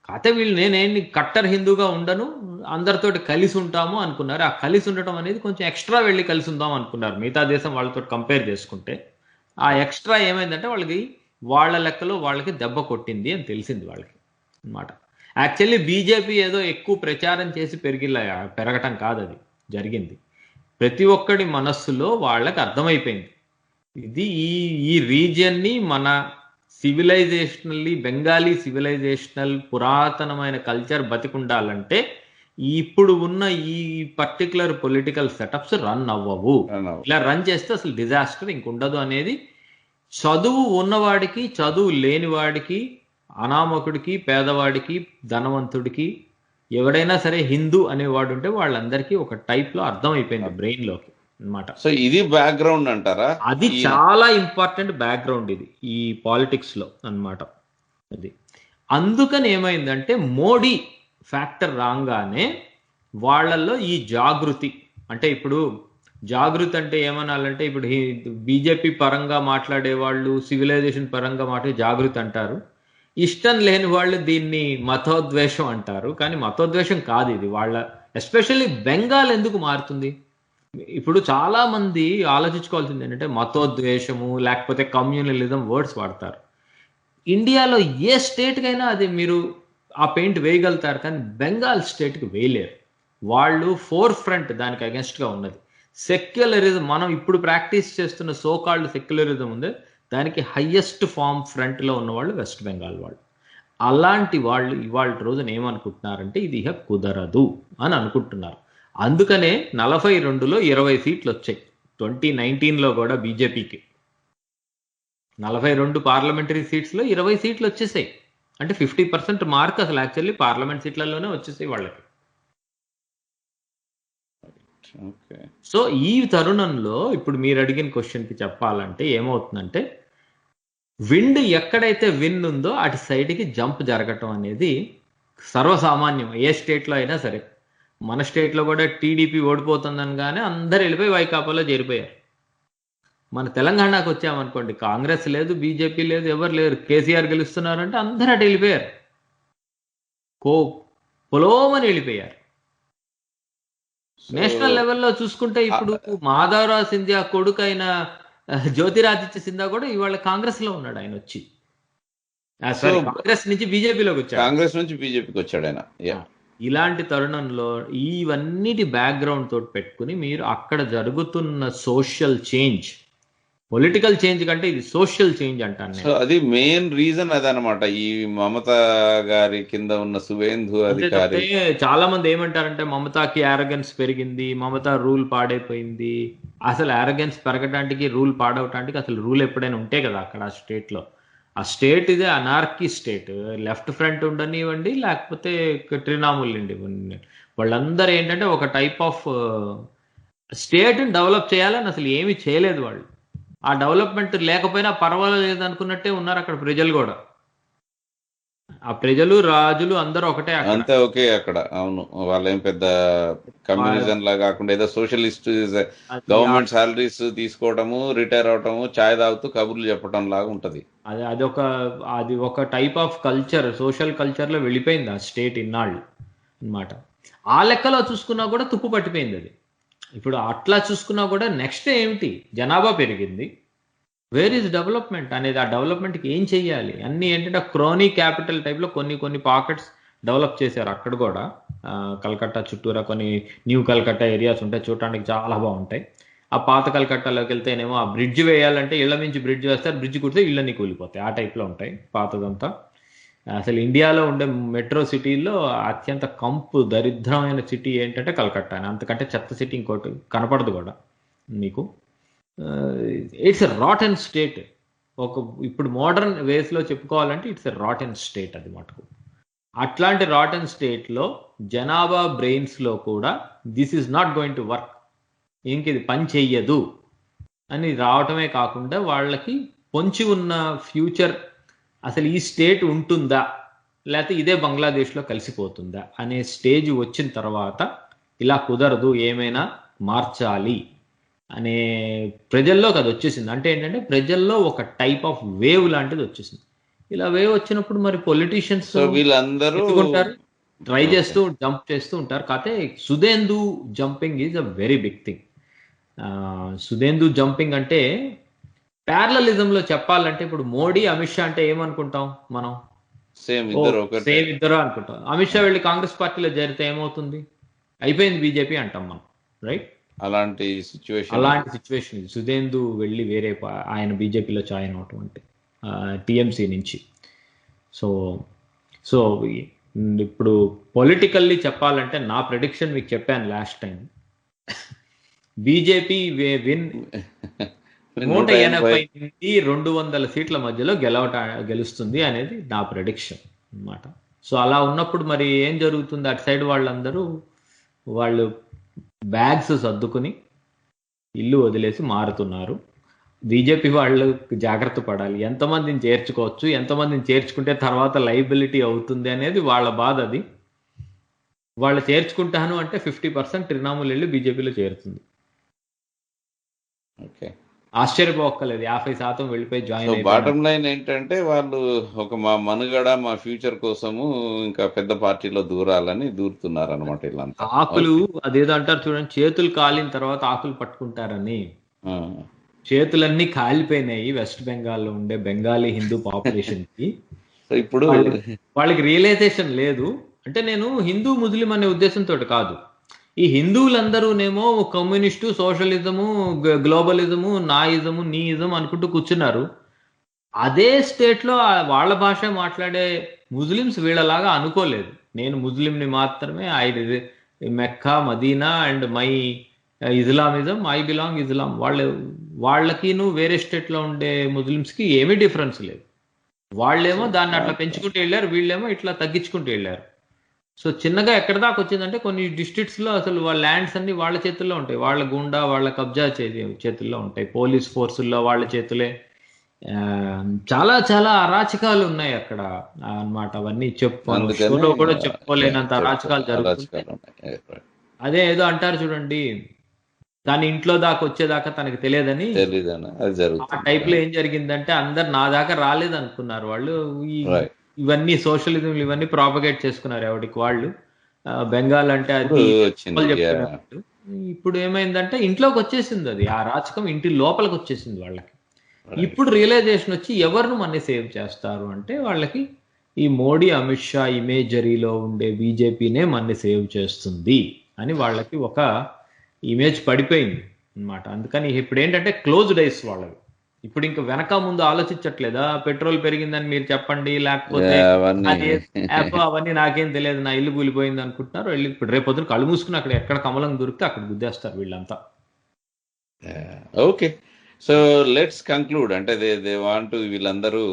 కాకపోతే వీళ్ళు నేనేంటి కట్టర్ హిందూగా ఉండను, అందరితోటి కలిసి ఉంటాము అనుకున్నారు. ఆ కలిసి ఉండటం అనేది కొంచెం ఎక్స్ట్రా వెళ్ళి కలిసి ఉందాం అనుకున్నారు మిగతా దేశం వాళ్ళతో కంపేర్ చేసుకుంటే. ఆ ఎక్స్ట్రా ఏమైందంటే వాళ్ళకి వాళ్ళ లెక్కలో వాళ్ళకి దెబ్బ కొట్టింది అని తెలిసింది వాళ్ళకి అన్నమాట. యాక్చువల్లీ బీజేపీ ఏదో ఎక్కువ ప్రచారం చేసి పెరగటం కాదు అది జరిగింది. ప్రతి ఒక్కడి మనస్సులో వాళ్ళకి అర్థమైపోయింది ఇది ఈ రీజియన్ని మన సివిలైజేషనల్లీ, బెంగాలీ సివిలైజేషనల్ పురాతనమైన కల్చర్ బతికుండాలంటే ఇప్పుడు ఉన్న ఈ పర్టికులర్ పొలిటికల్ సెటప్స్ రన్ అవ్వవు. ఇలా రన్ చేస్తే అసలు డిజాస్టర్ ఇంకుండదు అనేది చదువు ఉన్నవాడికి, చదువు లేనివాడికి, అనామకుడికి, పేదవాడికి, ధనవంతుడికి ఎవడైనా సరే హిందూ అనేవాడు ఉంటే వాళ్ళందరికీ ఒక టైప్ లో అర్థం అయిపోయింది బ్రెయిన్ లోకి అన్నమాట. సో ఇది బ్యాక్గ్రౌండ్ అంటారా? అది చాలా ఇంపార్టెంట్ బ్యాక్గ్రౌండ్ ఇది ఈ పాలిటిక్స్ లో అన్నమాట. అది అందుకని ఏమైందంటే మోడీ ఫ్యాక్టర్ రాగానే వాళ్ళల్లో ఈ జాగృతి, అంటే ఇప్పుడు జాగృతి అంటే ఏమనాలంటే ఇప్పుడు బీజేపీ పరంగా మాట్లాడే వాళ్ళు సివిలైజేషన్ పరంగా మాట్లాడే జాగృతి అంటారు. ఇష్టం లేని వాళ్ళు దీన్ని మతోద్వేషం అంటారు. కానీ మతోద్వేషం కాదు ఇది. వాళ్ళ ఎస్పెషల్లీ బెంగాల్ ఎందుకు మారుతుంది? ఇప్పుడు చాలా మంది ఆలోచించుకోవాల్సింది ఏంటంటే మతోద్వేషము లేకపోతే కమ్యూనలిజం వర్డ్స్ వాడతారు. ఇండియాలో ఏ స్టేట్కైనా అది మీరు ఆ పెయింట్ వేయగలుగుతారు, కానీ బెంగాల్ స్టేట్కి వేయలేరు. వాళ్ళు ఫోర్ ఫ్రంట్ దానికి అగెన్స్ట్గా ఉన్నది. సెక్యులరిజం, మనం ఇప్పుడు ప్రాక్టీస్ చేస్తున్న సోకాల్డ్ సెక్యులరిజం ఉంది, దానికి హయ్యెస్ట్ ఫామ్ ఫ్రంట్లో ఉన్నవాళ్ళు వెస్ట్ బెంగాల్ వాళ్ళు. అలాంటి వాళ్ళు ఇవాళ రోజున ఏమనుకుంటున్నారంటే ఇది ఇక కుదరదు అని అనుకుంటున్నారు. అందుకనే 42లో 20 సీట్లు వచ్చాయి. 2019లో కూడా బీజేపీకి 42 పార్లమెంటరీ సీట్స్లో 20 సీట్లు వచ్చేసాయి. అంటే 50% మార్క్ అసలు యాక్చువల్లీ పార్లమెంట్ సీట్లలోనే వచ్చేసాయి వాళ్ళకి. సో ఈ తరుణంలో ఇప్పుడు మీరు అడిగిన క్వశ్చన్కి చెప్పాలంటే ఏమవుతుందంటే విండ్ ఎక్కడైతే విన్ ఉందో అటు సైడ్కి జంప్ జరగటం అనేది సర్వసామాన్యం ఏ స్టేట్లో అయినా సరే. మన స్టేట్లో కూడా టీడీపీ ఓడిపోతుందని కానీ అందరు వెళ్ళిపోయి వైకాపాలో చేరిపోయారు. మన తెలంగాణకు వచ్చామనుకోండి, కాంగ్రెస్ లేదు, బీజేపీ లేదు, ఎవరు లేరు, కేసీఆర్ గెలుస్తున్నారంటే అందరూ అటు వెళ్ళిపోయారు, పొలోమని వెళ్ళిపోయారు. నేషనల్ లెవెల్లో చూసుకుంటే ఇప్పుడు మాధవరావు సింధియా కొడుకు అయిన జ్యోతిరాదిత్య సింధియా కూడా ఇవాళ కాంగ్రెస్ లో ఉన్నాడు. ఆయన వచ్చి కాంగ్రెస్ నుంచి బీజేపీలోకి వచ్చాడు. కాంగ్రెస్ నుంచి బీజేపీకి వచ్చాడు ఆయన. ఇలాంటి తరుణంలో ఇవన్నిటి బ్యాక్గ్రౌండ్ తోటి పెట్టుకుని మీరు అక్కడ జరుగుతున్న సోషల్ చేంజ్, పొలిటికల్ చేంజ్ కంటే ఇది సోషల్ చేంజ్ అంటాను. సో అది మెయిన్ రీజన్ అదనమాట. ఈ మమతా గారి కింద ఉన్న సువేందు అధికారి చాలా మంది ఏమంటారంటే మమతాకి యారగెన్స్ పెరిగింది, మమతా రూల్ పాడైపోయింది. అసలు యారగెన్స్ పెరగడానికి రూల్ పాడవటానికి అసలు రూల్ ఎప్పుడైనా ఉంటే కదా అక్కడ ఆ స్టేట్ లో. ఆ స్టేట్ ఇదే అనార్కీ స్టేట్. లెఫ్ట్ ఫ్రంట్ ఉండనివ్వండి లేకపోతే తృణమూల్ ఇవ్వండి, వాళ్ళందరూ ఏంటంటే ఒక టైప్ ఆఫ్ స్టేట్ని డెవలప్ చేయాలని అసలు ఏమీ చేయలేదు వాళ్ళు. ఆ డెవలప్మెంట్ లేకపోయినా పర్వాలేదు అనుకున్నట్టే ఉన్నారు అక్కడ ప్రజలు కూడా. ఆ ప్రజలు రాజులు అందరూ ఒకటే అంతే, ఓకే అక్కడ. అవును, వాళ్ళేం పెద్ద కమ్యూనిజం లా కాకుండా ఏదో సోషలిస్ట్ గవర్నమెంట్ సాలరీస్ తీసుకోవటము, రిటైర్ అవటము, చాయ్ తాగుతూ కబుర్లు చెప్పడం లాగా ఉంటది. అది ఒక type of culture, social culture లో వెళ్ళిపోయింది ఆ స్టేట్ ఇన్నాళ్ళు అన్నమాట. ఆ లెక్కలో చూసుకున్నా కూడా తుప్పు పట్టిపోయింది అది. ఇప్పుడు అట్లా చూసుకున్నా కూడా నెక్స్ట్ ఏమిటి, జనాభా పెరిగింది, వేర్ ఈజ్ డెవలప్మెంట్ అనేది, ఆ డెవలప్మెంట్కి ఏం చెయ్యాలి అన్నీ ఏంటంటే క్రోనీ క్యాపిటల్ టైప్లో కొన్ని పాకెట్స్ డెవలప్ చేశారు అక్కడ కూడా. కలకత్తా చుట్టూరా కొన్ని న్యూ కలకత్తా ఏరియాస్ ఉంటాయి, చూడటానికి చాలా బాగుంటాయి. ఆ పాత కలకత్తాలోకి వెళ్తేనేమో ఆ బ్రిడ్జ్ వేయాలంటే ఇళ్ల మించి బ్రిడ్జ్ వేస్తారు, బ్రిడ్జ్ కుడితే ఇళ్ళని కూలిపోతాయి, ఆ టైప్లో ఉంటాయి పాతదంతా. అసలు ఇండియాలో ఉండే మెట్రో సిటీల్లో అత్యంత కంపు దరిద్రమైన సిటీ ఏంటంటే కలకత్తా. అంతకంటే చెత్త సిటీ ఇంకోటి కనపడదు కూడా మీకు. It's a rotten state. ఇప్పుడు మోడర్న్ వేస్లో చెప్పుకోవాలంటే ఇట్స్ ఎ రాటన్ స్టేట్ అది మటుకు. అట్లాంటి రాటన్ స్టేట్లో జనాభా బ్రెయిన్స్లో కూడా this is not going to work, ఇంక ఇది పని చెయ్యదు అని రావటమే కాకుండా వాళ్ళకి పొంచి ఉన్న ఫ్యూచర్, అసలు ఈ స్టేట్ ఉంటుందా లేకపోతే ఇదే బంగ్లాదేశ్లో కలిసిపోతుందా అనే స్టేజ్ వచ్చిన తర్వాత ఇలా కుదరదు, ఏమైనా మార్చాలి అనే ప్రజల్లోకి అది వచ్చేసింది. అంటే ఏంటంటే ప్రజల్లో ఒక టైప్ ఆఫ్ వేవ్ లాంటిది వచ్చేసింది. ఇలా వేవ్ వచ్చినప్పుడు మరి పొలిటీషియన్స్ వీళ్ళందరూ ట్రై చేస్తూ జంప్ చేస్తూ ఉంటారు. కాకపోతే Sudhendu jumping is a very big thing. Sudhendu jumping అంటే ప్యారలలిజంలో చెప్పాలంటే ఇప్పుడు మోడీ అమిత్ షా అంటే ఏమనుకుంటాం మనం, సేమ్ ఇద్దరు అనుకుంటాం. అమిత్ షా వెళ్ళి కాంగ్రెస్ పార్టీలో చేరితే ఏమవుతుంది, అయిపోయింది బీజేపీ అంటాం మనం, రైట్? అలాంటి సిచ్యువేషన్ ఇది. సుధేందు వెళ్ళి వేరే ఆయన బీజేపీలో జాయిన్ అవటం అంటే టిఎంసీ నుంచి. సో ఇప్పుడు పొలిటికల్లీ చెప్పాలంటే నా ప్రెడిక్షన్ మీకు చెప్పాను లాస్ట్ టైం, బీజేపీ విన్ 180 నుంచి 200 సీట్ల మధ్యలో గెలుస్తుంది అనేది నా ప్రెడిక్షన్ అన్నమాట. సో అలా ఉన్నప్పుడు మరి ఏం జరుగుతుంది, అటు సైడ్ వాళ్ళందరూ వాళ్ళు బ్యాగ్స్ సర్దుకుని ఇల్లు వదిలేసి మారుతున్నారు. బీజేపీ వాళ్ళు జాగ్రత్త పడాలి, ఎంతమందిని చేర్చుకోవచ్చు, ఎంతమందిని చేర్చుకుంటే తర్వాత లైబిలిటీ అవుతుంది అనేది వాళ్ళ బాధ. అది వాళ్ళు చేర్చుకుంటాను అంటే 50% తృణమూల్ వెళ్ళి బీజేపీలో చేరుతుంది. ఓకే, ఆశ్చర్యపోక్కలేదు 50% వెళ్ళిపోయి సో జాయిన్ అయిపోయిన. బాటమ్ లైన్ ఏంటంటే వాళ్ళు ఒక మా మనుగడ మా ఫ్యూచర్ కోసము ఇంకా పెద్ద పార్టీలో దూరాలని దూరుతున్నారు అనమాట వీళ్ళంతా. ఆకులు ఓకే. అదేదో అంటారు చూడండి, చేతులు కాలిన తర్వాత ఆకులు పట్టుకుంటారని. ఆ, చేతులన్నీ కాలిపోయినాయి వెస్ట్ బెంగాల్లో ఉండే బెంగాలీ హిందూ పాపులేషన్ కి. సో ఇప్పుడు వాళ్ళకి రియలైజేషన్ లేదు. అంటే నేను హిందూ ముస్లిం అనే ఉద్దేశంతో కాదు, ఈ హిందువులందరూనేమో కమ్యూనిస్టు, సోషలిజము, గ్లోబలిజము, నాయిజము, నీయిజం అనుకుంటూ కూర్చున్నారు. అదే స్టేట్ లో వాళ్ళ భాష మాట్లాడే ముస్లిమ్స్ వీళ్ళలాగా అనుకోలేదు. నేను ముస్లింని మాత్రమే, Mecca, Medina and my Islamism, I belong Islam. వాళ్ళకిను వేరే స్టేట్ లో ఉండే ముస్లిమ్స్ కి ఏమీ డిఫరెన్స్ లేదు. వాళ్ళేమో దాన్ని అట్లా పెంచుకుంటూ వెళ్ళారు, వీళ్ళేమో ఇట్లా తగ్గించుకుంటూ వెళ్ళారు. సో చిన్నగా ఎక్కడి దాకా వచ్చిందంటే కొన్ని డిస్ట్రిక్ట్స్ లో అసలు వాళ్ళ ల్యాండ్స్ అన్ని వాళ్ళ చేతుల్లో ఉంటాయి, వాళ్ళ గుండా వాళ్ళ కబ్జా చేతుల్లో ఉంటాయి, పోలీస్ ఫోర్సుల్లో వాళ్ళ చేతులే. ఆ, చాలా చాలా అరాచకాలు ఉన్నాయి అక్కడ అన్నమాట. అవన్నీ అందుకని షోలో కూడా చెప్పుకోలేనంత అరాచకాలు జరుగుతుంటాయి. అరాచకాలు ఉన్నాయి. Right. అదే ఏదో అంటారు చూడండి, తన ఇంట్లో దాకా వచ్చేదాకా తనకి తెలియదని. తెలీదన్న అది ఆ జరుగుతుంది. టైప్ లో ఏం జరిగిందంటే అందరు నా దాకా రాలేదు అనుకున్నారు వాళ్ళు. రైట్. ఇవన్నీ సోషలిజం ఇవన్నీ ప్రాపగేట్ చేసుకున్నారు ఎవరికి వాళ్ళు. బెంగాల్ అంటే ఇప్పుడు అది వచ్చింది. వాళ్ళు చెప్పుకున్నట్టు. ఇప్పుడు ఏమైందంటే ఇంట్లోకి వచ్చేసింది, అది ఆ రాచకం ఇంటి లోపలికి వచ్చేసింది వాళ్ళకి. ఇప్పుడు రియలైజేషన్ వచ్చి ఎవరిని మన సేవ్ చేస్తారు అంటే వాళ్ళకి ఈ మోడీ, అమిత్ షా ఇమేజరీలో ఉండే బీజేపీనే మన సేవ్ చేస్తుంది అని వాళ్ళకి ఒక ఇమేజ్ పడిపోయింది అన్నమాట. అందుకని ఇప్పుడు ఏంటంటే క్లోజ్డ్ ఐస్ వాళ్ళవి. ఇప్పుడు ఇంకా వెనక ముందు ఆలోచించట్లేదా, పెట్రోల్ పెరిగిందని మీరు చెప్పండి, లేకపోతే అవన్నీ అది యాప్ అవన్నీ నాకేం తెలియదు, నా ఇల్లు కూలిపోయింది అనుకుంటున్నారు. వెళ్ళి ఇప్పుడు రేపొద్దున కళ్ళు మూసుకుని అక్కడ ఎక్కడ కమలం దొరికితే అక్కడ గుద్దేస్తారు వీళ్ళంతా. Okay, so let's conclude. అంటే దే వాంట్ వీళ్ళందరూ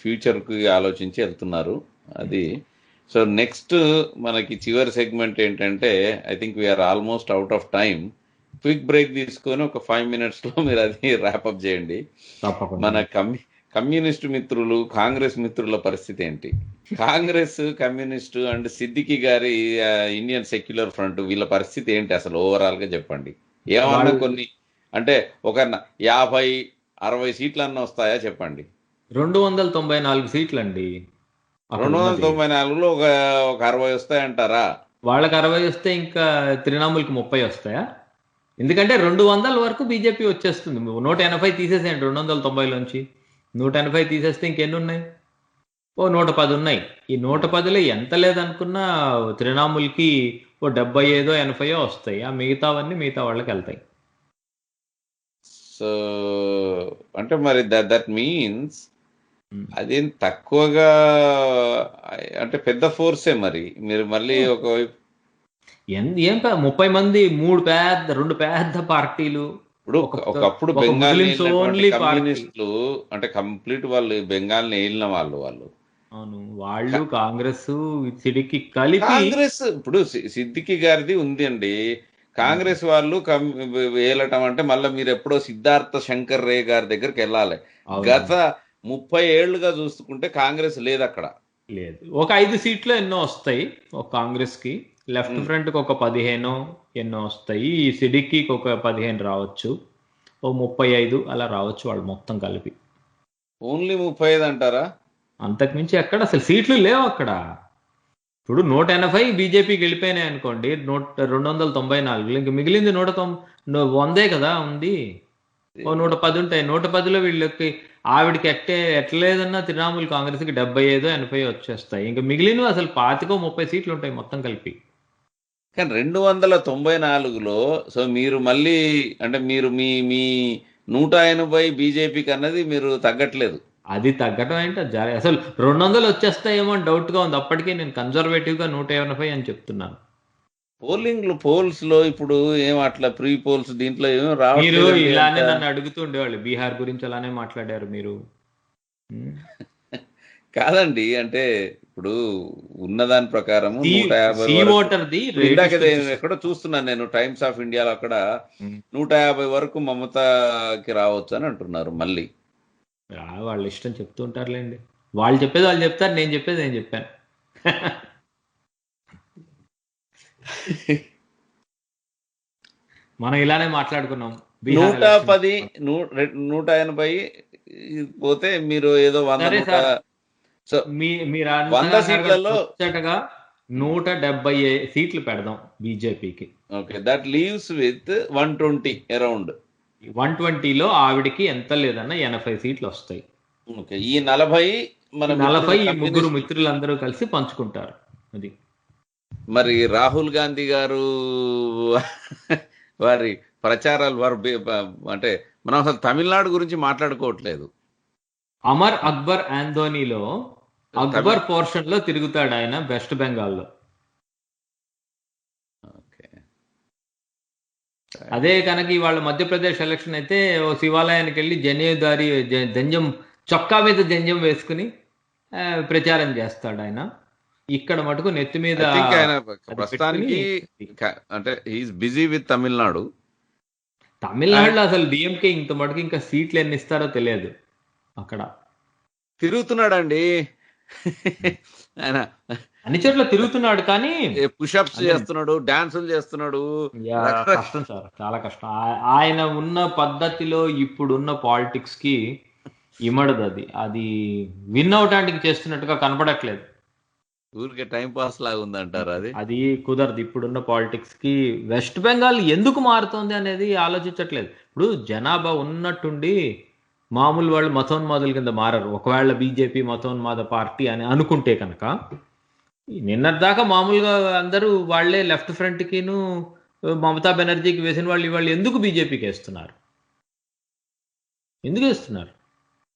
ఫ్యూచర్ కి ఆలోచించి వెళ్తున్నారు అది. సో నెక్స్ట్ మనకి చివరి సెగ్మెంట్ ఏంటంటే, I think we're almost out of time. Quick break తీసుకొని ఒక 5 minutes లో మీరు అది ర్యాపప్ చేయండి. తప్పకుండా. మన కమ్యూనిస్టు మిత్రులు, కాంగ్రెస్ మిత్రుల పరిస్థితి ఏంటి? కాంగ్రెస్, కమ్యూనిస్టు అండ్ సిద్దికి గారి ఇండియన్ సెక్యులర్ ఫ్రంట్, వీళ్ళ పరిస్థితి ఏంటి అసలు ఓవరాల్ గా చెప్పండి. ఏమన్నా కొన్ని అంటే ఒక 50-60 సీట్లు అన్న వస్తాయా చెప్పండి. 294 సీట్లు అండి. 294లో ఒక 60 వస్తాయంటారా? వాళ్ళకి 60 వస్తే ఇంకా తృణమూల్కి 30 వస్తాయా? ఎందుకంటే 200 వరకు బీజేపీ వచ్చేస్తుంది. 180 తీసేసేయండి 290లోంచి. 180 తీసేస్తే ఇంకెన్ని ఉన్నాయి? ఓ 110 ఉన్నాయి. ఈ 110లో ఎంత లేదనుకున్నా తృణమూల్కి ఓ 75-80 వస్తాయి. ఆ మిగతావన్నీ మిగతా వాళ్ళకి వెళ్తాయి. సో అంటే మరి దట్ మీన్స్ అదేం తక్కువగా, అంటే పెద్ద ఫోర్సే. మరి మీరు మళ్ళీ ఒకవైపు ఏం 30 మంది, రెండు పెద్ద పార్టీలు. ఇప్పుడు ఒకప్పుడు బెంగాల్ ఓన్లీ కమ్యూనిస్టులు అంటే కంప్లీట్ వాళ్ళు బెంగాల్ని ఏలిన వాళ్ళు. అవును, వాళ్ళు కాంగ్రెస్ సిడికి కలిపి. కాంగ్రెస్ ఇప్పుడు సిద్దికి గారిది ఉంది అండి. కాంగ్రెస్ వాళ్ళు ఏలటం అంటే మళ్ళీ మీరు ఎప్పుడో సిద్ధార్థ శంకర్ రే గారి దగ్గరికి వెళ్ళాలి. గత 30 ఏళ్లుగా చూసుకుంటే కాంగ్రెస్ లేదు అక్కడ. లేదు, ఒక 5 సీట్లు ఎన్నో వస్తాయి ఒక కాంగ్రెస్ కి. లెఫ్ట్ ఫ్రంట్ కి ఒక 15 ఎన్నో వస్తాయి. ఈ సిడికి ఒక 15 రావచ్చు, ఓ 35 అలా రావచ్చు వాళ్ళు మొత్తం కలిపి. ఓన్లీ 35 అంటారా? అంతకుమించి ఎక్కడ అసలు సీట్లు లేవు అక్కడ. ఇప్పుడు 180 బీజేపీకి వెళ్ళిపోయినాయి అనుకోండి, 294. ఇంక మిగిలింది 100 కదా ఉంది. ఓ 110 ఉంటాయి. 110లో వీళ్ళకి ఆవిడకి ఎట్లేదన్నా తృణమూల్ కాంగ్రెస్ కి 75-80 వచ్చేస్తాయి. ఇంకా మిగిలినవి అసలు 25-30 సీట్లు ఉంటాయి మొత్తం కలిపి. కానీ 294లో సో మీరు మళ్ళీ అంటే మీరు మీ 180 బీజేపీకి అన్నది మీరు తగ్గట్లేదు. అది తగ్గటం ఏంటి, అసలు 200 వచ్చేస్తాయేమో అని డౌట్ గా ఉంది. అప్పటికే నేను కన్జర్వేటివ్ గా 180 అని చెప్తున్నాను. పోల్స్ లో ఇప్పుడు ఏం అట్లా ప్రీ పోల్స్ దీంట్లో ఏమో మీరు రావట్లేదు. ఇలానే నన్ను అడుగుతూ ఉండేవాళ్ళు, బీహార్ గురించి అలానే మాట్లాడారు మీరు. కాదండి, అంటే ఇప్పుడు ఉన్నదాని ప్రకారము 150 సి వరకు ఓటర్ది ఇప్పుడు ఇందాక ఎక్కడో చూస్తున్నాను నేను టైమ్స్ ఆఫ్ ఇండియాలో అక్కడ 150 వరకు మమతాకి రావచ్చు అని అంటున్నారు మళ్ళీ. వాళ్ళ ఇష్టం చెప్తూ ఉంటారులేండి. వాళ్ళు చెప్పేది వాళ్ళు చెప్తారు, నేను చెప్పేది నేను చెప్పాను. మనం ఇలానే మాట్లాడుకున్నాం. 110 180 పోతే మీరు ఏదో 100 సో 100 సీట్లలో 170 సీట్లు పెడదాం బీజేపీకి. Okay, that leaves with 120 around. 120లో ఆవిడికి ఎంత లేదన్నా 80 సీట్లు వస్తాయి. ఓకే, ఈ 40 మన 40 ఈ ముగ్గురు మిత్రులందరూ కలిసి పంచుకుంటారు. అది మరి రాహుల్ గాంధీ గారు వారి ప్రచారాలు అంటే మనం అసలు తమిళనాడు గురించి మాట్లాడుకోవట్లేదు. అమర్ అక్బర్ ఆందోనీలో అక్బర్ పోర్షన్ లో తిరుగుతాడు ఆయన వెస్ట్ బెంగాల్లో. అదే కనుక ఇవాళ మధ్యప్రదేశ్ ఎలక్షన్ అయితే ఓ శివాలయానికి వెళ్ళి జనేదారి జంజం చొక్కా మీద జంజం వేసుకుని ప్రచారం చేస్తాడు ఆయన. ఇక్కడ మటుకు నెత్తి మీద ఆయన ప్రస్తుతానికి అంటే హీఈస్ బిజీ విత్ తమిళనాడు. తమిళనాడులో అసలు డిఎంకే ఇంత మటుకు ఇంకా సీట్లు ఎన్ని ఇస్తారో తెలియదు. అక్కడ తిరుగుతున్నాడండి ఆయన, అన్ని చోట్ల తిరుగుతున్నాడు, కానీ పుషప్స్ చేస్తున్నాడు, డాన్సులు చేస్తున్నాడు. కష్టం సార్, చాలా కష్టం. ఆయన ఉన్న పద్ధతిలో ఇప్పుడున్న పాలిటిక్స్ కి ఇమడదు. అది విన్ అవటానికి చేస్తున్నట్టుగా కనపడట్లేదు. ఊరికే టైం పాస్ లాగా ఉందంటారు. అది కుదరదు ఇప్పుడున్న పాలిటిక్స్ కి. వెస్ట్ బెంగాల్ ఎందుకు మారుతోంది అనేది ఆలోచించట్లేదు. ఇప్పుడు జనాభా ఉన్నట్టుండి మామూలు వాళ్ళు మతోన్మాదుల కింద మారరు. ఒకవేళ బీజేపీ మతోన్మాద పార్టీ అని అనుకుంటే కనుక, నిన్నటిదాకా మామూలుగా అందరూ వాళ్లే లెఫ్ట్ ఫ్రంట్ కిను మమతా బెనర్జీకి వేసిన వాళ్ళు ఎందుకు బీజేపీకి వేస్తున్నారు? ఎందుకు వేస్తున్నారు?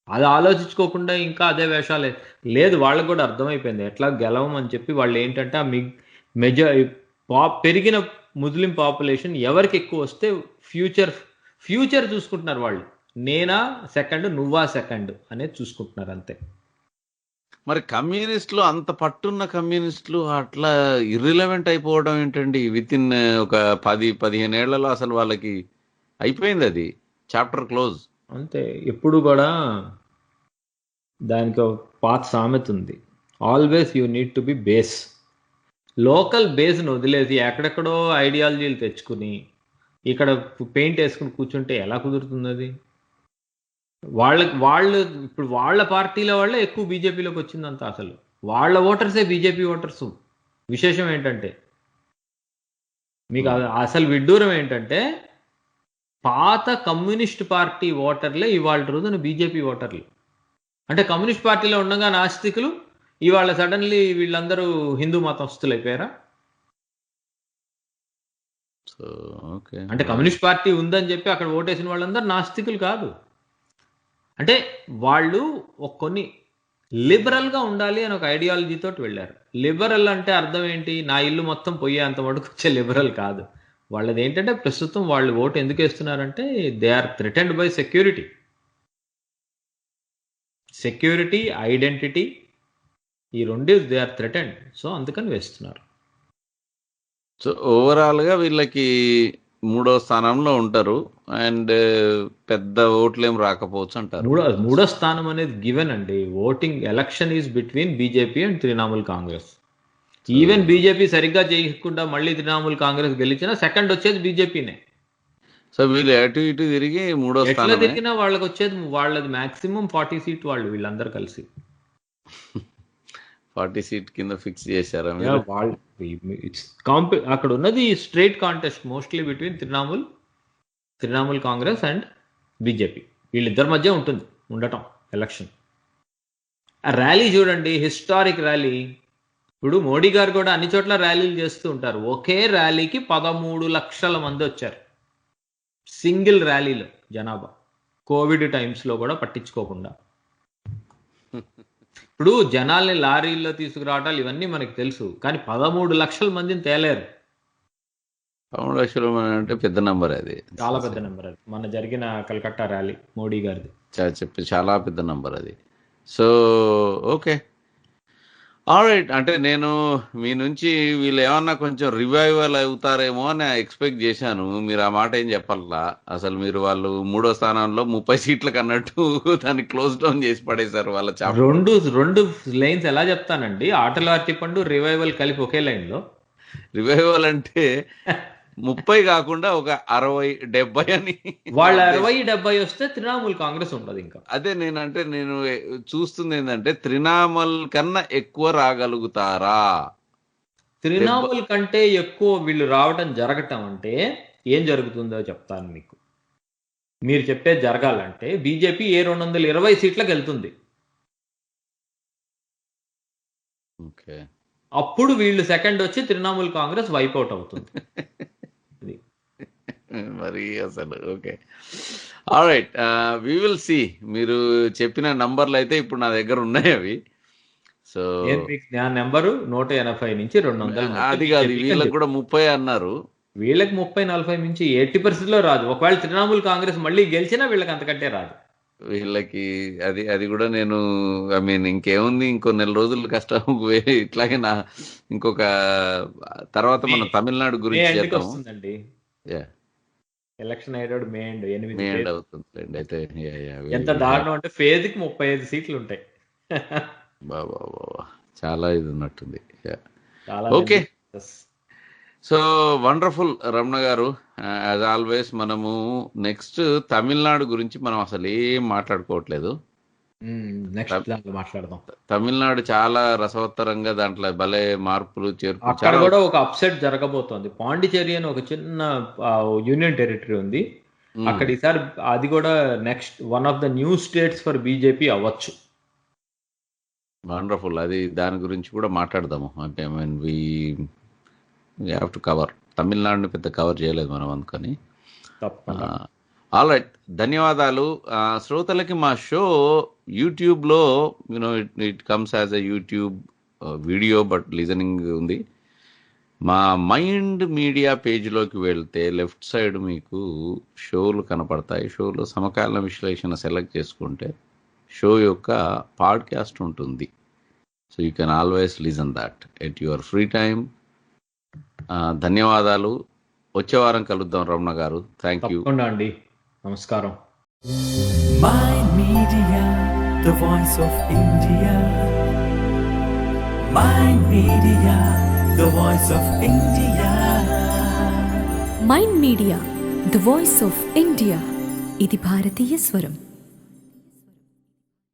అది ఆలోచించుకోకుండా ఇంకా అదే వేషాలే. లేదు, వాళ్ళకు కూడా అర్థమైపోయింది ఎట్లా గెలవమని చెప్పి. వాళ్ళు ఏంటంటే ఆ పెరిగిన ముస్లిం పాపులేషన్ ఎవరికి ఎక్కువ వస్తే ఫ్యూచర్ చూసుకుంటున్నారు వాళ్ళు. నేనా సెకండ్, నువ్వా సెకండ్ అనేది చూసుకుంటున్నారు అంతే. మరి కమ్యూనిస్టులు, అంత పట్టున్న కమ్యూనిస్టులు అట్లా ఇర్రిలవెంట్ అయిపోవడం ఏంటండి? విత్ ఇన్ ఒక 10-15 ఏళ్లలో అసలు వాళ్ళకి అయిపోయింది, అది చాప్టర్ క్లోజ్ అంతే. ఎప్పుడు కూడా దానికి ఒక పాత సామెత ఉంది, always you need to be base. Local బేస్ను వదిలేసి ఎక్కడెక్కడో ఐడియాలజీలు తెచ్చుకుని ఇక్కడ పెయింట్ వేసుకుని కూర్చుంటే ఎలా కుదురుతుంది అది? వాళ్ళు ఇప్పుడు వాళ్ళ పార్టీల వాళ్ళే ఎక్కువ బీజేపీలోకి వచ్చిందంత. అసలు వాళ్ళ ఓటర్సే బీజేపీ ఓటర్స్. విశేషం ఏంటంటే మీకు అసలు విడ్డూరం ఏంటంటే, పాత కమ్యూనిస్ట్ పార్టీ ఓటర్లే ఇవాళ రోజున బీజేపీ ఓటర్లు. అంటే కమ్యూనిస్ట్ పార్టీలో ఉండగా నాస్తికులు ఇవాళ సడన్లీ వీళ్ళందరూ హిందూ మతస్థులు అయిపోయారా? అంటే కమ్యూనిస్ట్ పార్టీ ఉందని చెప్పి అక్కడ ఓటేసిన వాళ్ళందరూ నాస్తికులు కాదు. అంటే వాళ్ళు కొన్ని లిబరల్గా ఉండాలి అని ఒక ఐడియాలజీతో వెళ్ళారు. లిబరల్ అంటే అర్థం ఏంటి? నా ఇల్లు మొత్తం పోయే అంత మటుకు వచ్చే లిబరల్ కాదు. వాళ్ళది ఏంటంటే ప్రస్తుతం వాళ్ళు ఓటు ఎందుకు వేస్తున్నారంటే they are threatened by security, identity, ఈ రెండు దే ఆర్ థ్రెటెండ్. సో అందుకని వేస్తున్నారు. సో ఓవరాల్గా వీళ్ళకి 3వ స్థానంలో ఉంటారు అండ్ పెద్ద ఓట్లేం రాకపోవచ్చు అంటారు. మూడో స్థానం అనేది గివెన్ అండి. Voting election is between BJP and Trinamool Congress. Even BJP సరిగ్గా చేయకుండా మళ్ళీ తృణమూల్ కాంగ్రెస్ గెలిచినా సెకండ్ వచ్చేది బీజేపీనే. సో వీళ్ళు అటు ఇటు తిరిగి 3వ స్థానం తిరిగినా వాళ్ళకి వచ్చేది వాళ్ళది మాక్సిమం 40 సీట్. వీళ్ళందరూ కలిసి 40 సీట్ కింద ఫిక్స్ చేశారా? అక్కడ ఉన్నది straight contest mostly between Trinamool Congress and BJP. వీళ్ళిద్దరి మధ్య ఉండటం ఎలక్షన్. ఆ ర్యాలీ చూడండి, హిస్టారిక్ ర్యాలీ. ఇప్పుడు మోడీ గారు కూడా అన్ని చోట్ల ర్యాలీలు చేస్తూ ఉంటారు. ఒకే ర్యాలీకి 13 లక్షల మంది వచ్చారు, సింగిల్ ర్యాలీలో జనాభా. కోవిడ్ టైమ్స్లో కూడా పట్టించుకోకుండా. ఇప్పుడు జనాల్ని లారీల్లో తీసుకురావటాలు ఇవన్నీ మనకు తెలుసు, కానీ 13 లక్షల మందిని తేలేరు. 13 లక్షల మంది అంటే పెద్ద నెంబర్. అది చాలా పెద్ద నెంబర్. అది మన జరిగిన కలకత్తా ర్యాలీ మోడీ గారిది చాలా పెద్ద నెంబర్ అది. So okay, alright. అంటే నేను మీ నుంచి వీళ్ళు ఏమన్నా కొంచెం రివైవల్ అవుతారేమో అని ఎక్స్పెక్ట్ చేశాను. మీరు ఆ మాట ఏం చెప్పాలా. అసలు మీరు వాళ్ళు 3వ స్థానంలో 30 సీట్లకు అన్నట్టు దాన్ని క్లోజ్ డౌన్ చేసి పడేశారు వాళ్ళ చాప్టర్. రెండు లైన్స్ ఎలా చెప్తానండి? ఆటలు అరటిపండు రివైవల్ కలిపి ఒకే లైన్ లో. రివైవల్ అంటే 30 కాకుండా ఒక 60-70 అని వాళ్ళ 60-70 వస్తే తృణమూల్ కాంగ్రెస్ ఉండదు ఇంకా. అదే నేను చూస్తుంది ఏంటంటే త్రినామల్ కన్నా ఎక్కువ రాగలుగుతారా? తృణమూల్ కంటే ఎక్కువ వీళ్ళు రావడం జరగటం అంటే ఏం జరుగుతుందో చెప్తాను మీకు. మీరు చెప్పేది జరగాలంటే బీజేపీ 220 సీట్లకు వెళ్తుంది. ఓకే, అప్పుడు వీళ్ళు సెకండ్ వచ్చి తృణమూల్ కాంగ్రెస్ వైపౌట్ అవుతుంది. మరి అసలు okay, alright, we will see. మీరు చెప్పిన నంబర్లు అయితే ఇప్పుడు నా దగ్గర ఉన్నాయి అవి. సో నెంబరు 180 నుంచి 200. అది కాదు, వీళ్ళకి కూడా 30 అన్నారు. వీళ్ళకి 30-40 నుంచి 80% రాదు. ఒకవేళ తృణమూల్ కాంగ్రెస్ మళ్ళీ గెలిచినా వీళ్ళకి అంతకంటే రాదు. వీళ్ళకి అది కూడా నేను ఐ మీన్ ఇంకేముంది, ఇంకో నెల రోజులు కష్టం. ఇట్లాగే ఇంకొక తర్వాత మనం తమిళనాడు గురించి చేద్దాం. వస్తుందండి ఎలక్షన్ అయ్యేటప్పుడు మే ఎండ్ 8 ఎండ్ అవుతుంది. అయితే ఎంత దారుణం అంటే ఫేజ్కి 35 సీట్లు ఉంటాయి. బాబా చాలా ఇది ఉన్నట్టుంది. చాలా ఓకే, సో వండర్ఫుల్ రమణ గారు. యాజ్ ఆల్వేస్ మనము నెక్స్ట్ తమిళనాడు గురించి మనం అసలు ఏం మాట్లాడుకోవట్లేదు. మాట్లాడదాం. తమిళనాడు చాలా రసవత్తరంగా దాంట్లో భలే మార్పులు చేర్పులు. అక్కడ కూడా ఒక అప్సెట్ జరగబోతోంది. పాండిచేరి అని ఒక చిన్న యూనియన్ టెరిటరీ ఉంది అక్కడ. ఈసారి అది కూడా next one of the new states for BJP అవ్వచ్చు. వండర్ఫుల్. అది దాని గురించి కూడా మాట్లాడదాము. అంటే I mean we have to cover. తమిళనాడుని పెద్ద కవర్ చేయలేదు మనం అందుకని. ఆల్ రైట్, ధన్యవాదాలు. శ్రోతలకి మా షో యూట్యూబ్లో it comes as a YouTube video but listening ఉంది. మా మైండ్ మీడియా పేజ్లోకి వెళ్తే లెఫ్ట్ సైడ్ మీకు షోలు కనపడతాయి. షోలో సమకాలీన విశ్లేషణ సెలెక్ట్ చేసుకుంటే షో యొక్క పాడ్కాస్ట్ ఉంటుంది. So you can always listen that at your free time. ధన్యవాదాలు. వచ్చే వారం కలుద్దాం రమణ గారు. థ్యాంక్ యూ అండి. నమస్కారం. Mind Media, the voice of India. Mind Media, the voice of India. Mind media the voice of India. ఇది భారతీయ స్వరం.